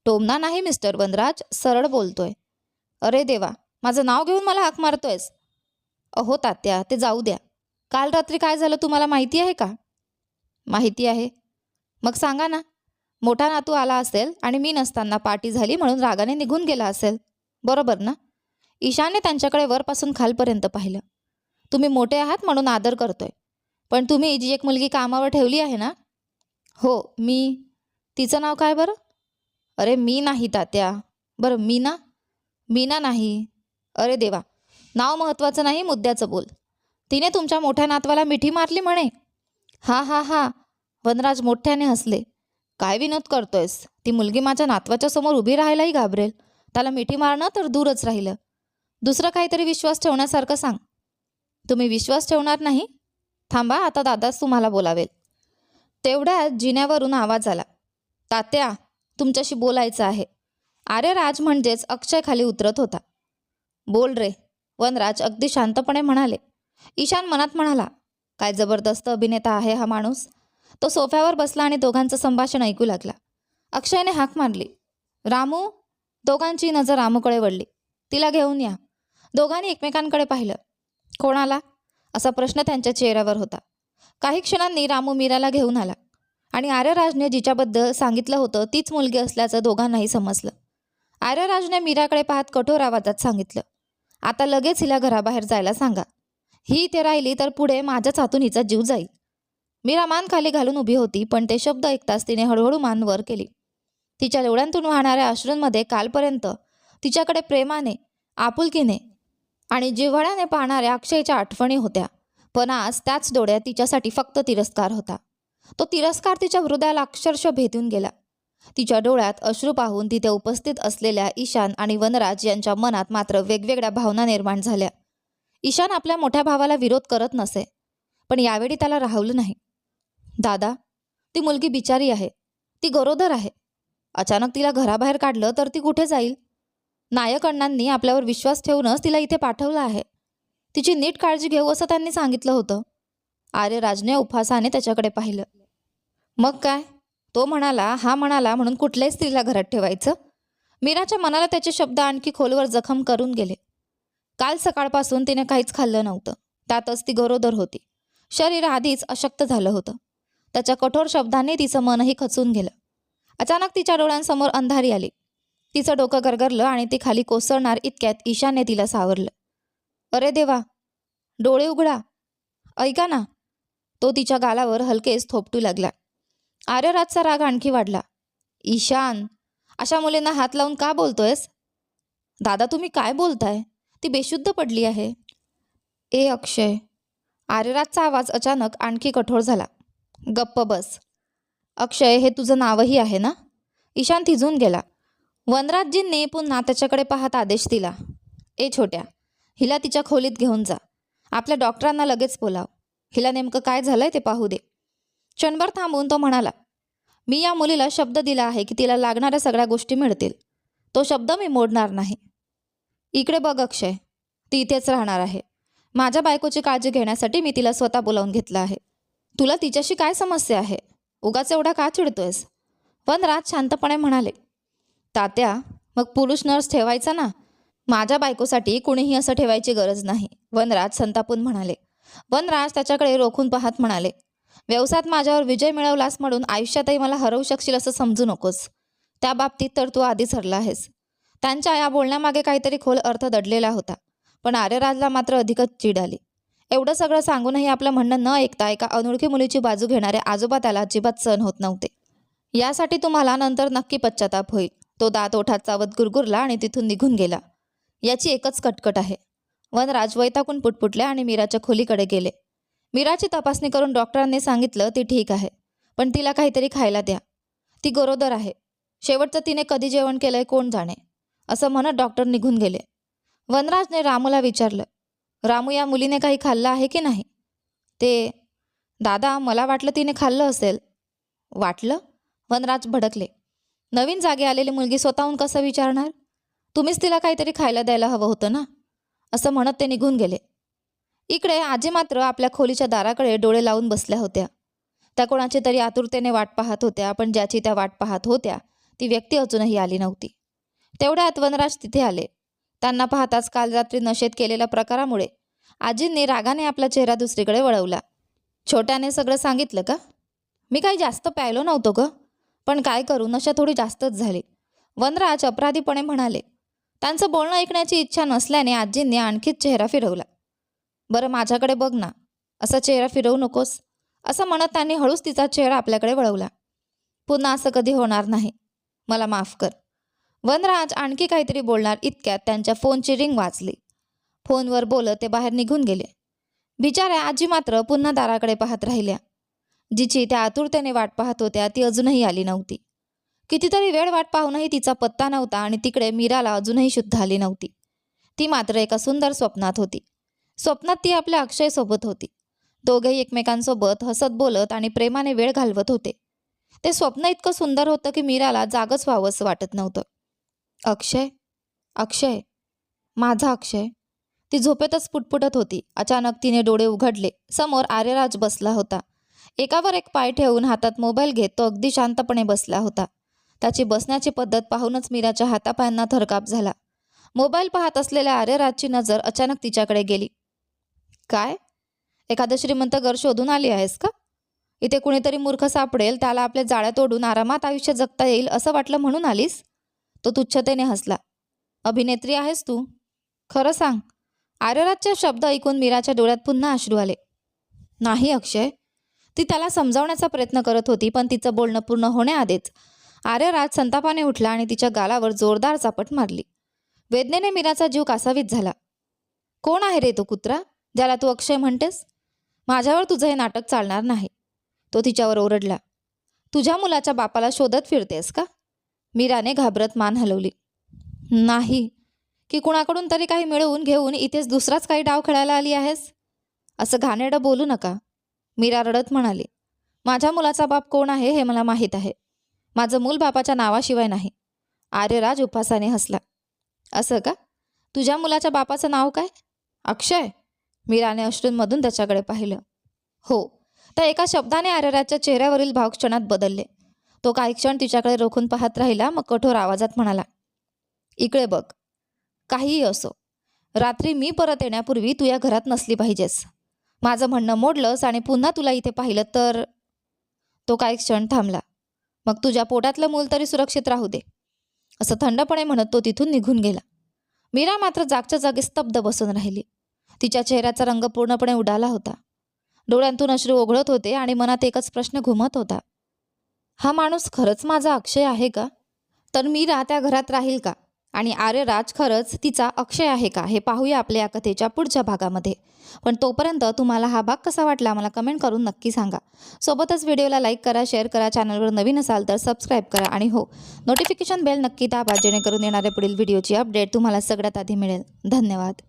टोमणा नाही मिस्टर वनराज, सरळ बोलतोय. अरे देवा, माझं नाव घेऊन मला हाक मारतोयस? अहो तात्या, ते जाऊ द्या. काल रात्री काय झालं तुम्हाला माहिती आहे का? माहिती आहे. मग सांगा ना. मोठा नातू आला असेल आणि मी नसताना पार्टी झाली म्हणून रागाने निघून गेला असेल, बरोबर ना? ईशानने त्यांच्याकडे वरपासून खालपर्यंत पाहिलं. तुम्ही मोठे आहात म्हणून आदर करतोय, पण तुम्ही जी एक मुलगी कामावर ठेवली आहे ना? हो, मी. तिचं नाव काय बरं? अरे मी नाही तात्या. बरं मीना? मीना नाही. अरे देवा, नाव महत्त्वाचं नाही, मुद्द्याचं बोल. तिने तुमच्या मोठ्या नातवाला मिठी मारली म्हणे. हा हा हा. वनराज मोठ्याने हसले. काय विनोद करतोयस? ती मुलगी माझ्या नातवाच्या समोर उभी राहायलाही घाबरेल. त्याला मिठी मारणं तर दूरच राहिलं. दुसरं काहीतरी विश्वास ठेवण्यासारखं सांग. तुम्ही विश्वास ठेवणार नाही? थांबा, आता दादाच तुम्हाला बोलावेल. तेवढ्यात जिन्यावरून आवाज आला. तात्या, तुमच्याशी बोलायचं आहे. आर्यराज म्हणजेच अक्षय खाली उतरत होता. बोल रे, वनराज अगदी शांतपणे म्हणाले. ईशान मनात म्हणाला, काय जबरदस्त अभिनेता आहे हा माणूस. तो सोफ्यावर बसला आणि दोघांचं संभाषण ऐकू लागला. अक्षयने हाक मारली, रामू. दोघांची नजर रामूकडे वळली. तिला घेऊन या. दोघांनी एकमेकांकडे पाहिलं. कोणाला? असा प्रश्न त्यांच्या चेहऱ्यावर होता. काही क्षणांनी रामू मीराला घेऊन आला आणि आर्यराजने जिच्याबद्दल सांगितलं होतं तीच मुलगी असल्याचं दोघांनाही समजलं. आर्यराजने मीराकडे पाहत कठोर आवाजात सांगितलं, आता लगेच हिला घराबाहेर जायला सांगा. ही इथे राहिली तर पुढे माझ्याच हातून हिचा जीव जाईल. मीरा मान खाली घालून उभी होती, पण ते शब्द ऐकताच तिने हळूहळू मान वर केली. तिच्या डोळ्यांतून वाहणाऱ्या अश्रूंमध्ये कालपर्यंत तिच्याकडे प्रेमाने, आपुलकीने आणि जिव्हाळ्याने पाहणाऱ्या अक्षयच्या आठवणी होत्या, पण आज त्याच डोळ्यात तिच्यासाठी फक्त तिरस्कार होता. तो तिरस्कार तिच्या हृदयाला अक्षरशः भेदून गेला. तिच्या डोळ्यात अश्रू पाहून तिथे उपस्थित असलेल्या ईशान आणि वनराज यांच्या मनात मात्र वेगवेगळ्या भावना निर्माण झाल्या. ईशान आपल्या मोठ्या भावाला विरोध करत नसे, पण यावेळी त्याला राहवलं नाही. दादा, ती मुलगी बिचारी आहे. ती गरोदर आहे. अचानक तिला घराबाहेर काढलं तर ती कुठे जाईल? नायक अण्णांनी आपल्यावर विश्वास ठेवूनच तिला इथे पाठवलं आहे. तिची नीट काळजी घेऊ असं त्यांनी सांगितलं होतं. आर्यराजने उपहासाने त्याच्याकडे पाहिलं. मग काय? तो म्हणाला, हा म्हणाला म्हणून कुठल्याही स्त्रीला घरात ठेवायचं? मीराच्या मनाला त्याचे शब्द आणखी खोलवर जखम करून गेले. काल सकाळपासून तिने काहीच खाल्लं नव्हतं. त्यातच ती गरोदर होती. शरीर आधीच अशक्त झालं होतं. त्याच्या कठोर शब्दांनी तिचं मनही खचून गेलं. अचानक तिच्या डोळ्यांसमोर अंधारी आली. तिचं डोकं गरगरलं आणि ती खाली कोसळणार इतक्यात ईशानने तिला सावरलं. अरे देवा, डोळे उघडा. ऐका ना. तो तिच्या गालावर हलकेच थोपटू लागला. आर्यराजचा राग आणखी वाढला. ईशान, अशा मुलींना हात लावून का बोलतोयस? दादा, तुम्ही काय बोलताय? ती बेशुद्ध पडली आहे. ए अक्षय. आर्यराजचा आवाज अचानक आणखी कठोर झाला. गप्प बस. अक्षय हे तुझं नावही आहे ना? ईशान थिजून गेला. वनराजजींनी पुन्हा त्याच्याकडे पाहत आदेश दिला. ए छोट्या, हिला तिच्या खोलीत घेऊन जा. आपल्या डॉक्टरांना लगेच बोलाव. हिला नेमकं काय झालंय ते पाहू दे. क्षणभर थांबून तो म्हणाला, मी या मुलीला शब्द दिला आहे की तिला लागणाऱ्या सगळ्या गोष्टी मिळतील. तो शब्द मी मोडणार नाही. इकडे बघ अक्षय, ती इथेच राहणार आहे. माझ्या बायकोची काळजी घेण्यासाठी मी तिला स्वतः बोलावून घेतलं आहे. तुला तिच्याशी काय समस्या आहे? उगाच एवढा का चिडतोयस? वनराज शांतपणे म्हणाले. तात्या, मग पुरुष नर्स ठेवायचा ना. माझ्या बायकोसाठी कुणीही असं ठेवायची गरज नाही, वनराज संतापून म्हणाले. वनराज त्याच्याकडे रोखून पाहत म्हणाले, व्यवसायात माझ्यावर विजय मिळवलास म्हणून आयुष्यातही मला हरवू शकशील असं समजू नकोस. त्या बाबतीत तर तू आधीच हरला आहेस. त्यांच्या या बोलण्यामागे काहीतरी खोल अर्थ दडलेला होता, पण आर्यराजला मात्र अधिकच चीड आली. एवढं सगळं सांगूनही आपलं म्हणणं न ऐकता एका अनोळखी मुलीची बाजू घेणारे आजोबा त्याला अजिबात सहन होत नव्हते. यासाठी तुम्हाला नंतर नक्की पश्चाताप होईल. तो दात ओठात चावत गुरगुरला आणि तिथून निघून गेला. याची एकच कटकट आहे. वनराज वैतागून पुटपुटले आणि मीराच्या खोलीकडे गेले. मीराची तपासणी करून डॉक्टरांनी सांगितलं ती ठीक आहे, पण तिला काहीतरी खायला द्या. ती गरोदर आहे. शेवटचं तिने कधी जेवण केलंय कोण जाणे, असं म्हणत डॉक्टर निघून गेले. वनराजने रामूला विचारलं, रामू, या मुलीने काही खाल्लं आहे की नाही? ते, दादा, मला वाटलं तिने खाल्लं असेल. वाटलं? वनराज भडकले. नवीन जागी आलेली मुलगी स्वतःहून कसं विचारणार? तुम्हीच तिला काहीतरी खायला द्यायला हवं होतं ना, असं म्हणत ते निघून गेले. इकडे आजी मात्र आपल्या खोलीच्या दाराकडे डोळे लावून बसल्या होत्या. त्या कोणाची तरी आतुरतेने वाट पाहत होत्या, पण ज्याची त्या वाट पाहत होत्या ती व्यक्ती अजूनही आली नव्हती. तेवढ्यात वनराज तिथे आले. त्यांना पाहताच काल रात्री नशेत केलेल्या प्रकारामुळे आजींनी रागाने आपला चेहरा दुसरीकडे वळवला. छोट्याने सगळं सांगितलं का? मी काही जास्त प्यायलो नव्हतो ग, पण काय करू, नशा थोडी जास्तच झाली, वनराज अपराधीपणे म्हणाले. त्यांचं बोलणं ऐकण्याची इच्छा नसल्याने आजींनी आणखीच चेहरा फिरवला. बरं, माझ्याकडे बघ ना, असा चेहरा फिरवू नकोस, असं म्हणत त्यांनी हळूच तिचा चेहरा आपल्याकडे वळवला. पुन्हा असं कधी होणार नाही, मला माफ कर. वनराज आणखी काहीतरी बोलणार इतक्यात त्यांच्या फोनची रिंग वाजली. फोनवर बोलत ते बाहेर निघून गेले. बिचाऱ्या आजी मात्र पुन्हा दाराकडे पाहत राहिल्या. जिची त्या आतुरतेने वाट पाहत होत्या ती अजूनही आली नव्हती. कितीतरी वेळ वाट पाहूनही तिचा पत्ता नव्हता आणि तिकडे मीराला अजूनही शुद्ध आली नव्हती. ती मात्र एका सुंदर स्वप्नात होती. स्वप्नात ती आपल्या अक्षयसोबत होती. दोघेही एकमेकांसोबत हसत बोलत आणि प्रेमाने वेळ घालवत होते. ते स्वप्न इतकं सुंदर होतं की मीराला जागच व्हावंसं वाटत नव्हतं. अक्षय, अक्षय, माझा अक्षय, ती झोपेतच पुटपुटत होती. अचानक तिने डोळे उघडले. समोर आर्यराज बसला होता. एकावर एक पाय ठेवून हातात मोबाईल घेत तो अगदी शांतपणे बसला होता. त्याची बसण्याची पद्धत पाहूनच मीराच्या हातापायांना थरकाप झाला. मोबाईल पाहत असलेल्या आर्यराजची नजर अचानक तिच्याकडे गेली. काय, एखादं श्रीमंत घर शोधून आली आहेस का? इथे कुणीतरी मूर्ख सापडेल, त्याला आपल्या जाळ्या तोडून आरामात आयुष्य जगता येईल असं वाटलं म्हणून आलीस? तो तुच्छतेने हसला. अभिनेत्री आहेस तू? खरं सांग. आर्यराजचे शब्द ऐकून मीराच्या डोळ्यात पुन्हा अश्रू आले. नाही अक्षय, ती त्याला समजावण्याचा प्रयत्न करत होती, पण तिचं बोलणं पूर्ण होण्याआधीच आर्यराज संतापाने उठला आणि तिच्या गालावर जोरदार चापट मारली. वेदनेने मीराचा जीव कासावीस झाला. कोण आहे रे तो कुत्रा, ज्याला तू अक्षय म्हणतेस? माझ्यावर तुझं हे नाटक चालणार नाही, तो तिच्यावर ओरडला. तुझ्या मुलाच्या बापाला शोधत फिरतेस का? मीराने घाबरत मान हलवली. नाही, की कुणाकडून तरी काही मिळवून घेऊन इथेच दुसराच काही डाव खेळायला आली आहेस? असं घाणेरडं बोलू नका, मीरा रडत म्हणाली. माझ्या मुलाचा बाप कोण आहे हे मला माहीत आहे. माझं मूल बापाच्या नावाशिवाय नाही. आर्यराज उपहासाने हसला. असं का? तुझ्या मुलाच्या बापाचं नाव काय? अक्षय. मीराने अश्रूंमधून त्याच्याकडे पाहिलं. हो. त्या एका शब्दाने आर्यराजच्या चेहऱ्यावरील भाव क्षणात बदलले. तो काही क्षण तिच्याकडे रोखून पाहत राहिला, मग कठोर आवाजात म्हणाला, इकडे बघ, काहीही असो, रात्री मी परत येण्यापूर्वी तू या घरात नसली पाहिजेस. माझं म्हणणं मोडलंस आणि पुन्हा तुला इथे पाहिलं तर. तो काही क्षण थांबला. मग तुझ्या पोटातलं मूल तरी सुरक्षित राहू दे, असं थंडपणे म्हणत तो तिथून निघून गेला. मीरा मात्र जागच्या जागी स्तब्ध बसून राहिली. तिच्या चेहऱ्याचा रंग पूर्णपणे उडाला होता. डोळ्यांतून अश्रू ओघळत होते आणि मनात एकच प्रश्न घुमत होता. हा माणूस खरंच माझा अक्षय आहे का? तर मीरा त्या घरात राहील का? आणि आर्यराज खरंच तिचा अक्षय आहे का? हे पाहूया आपल्या या कथेच्या पुढच्या भागामध्ये. पण तोपर्यंत तुम्हाला हा भाग कसा वाटला मला कमेंट करून नक्की सांगा. सोबतच व्हिडिओला लाईक करा, शेअर करा, चॅनलवर नवीन असाल तर सबस्क्राईब करा आणि हो, नोटिफिकेशन बेल नक्की दाबा, जेणेकरून येणाऱ्या पुढील व्हिडिओची अपडेट तुम्हाला सगळ्यात आधी मिळेल. धन्यवाद.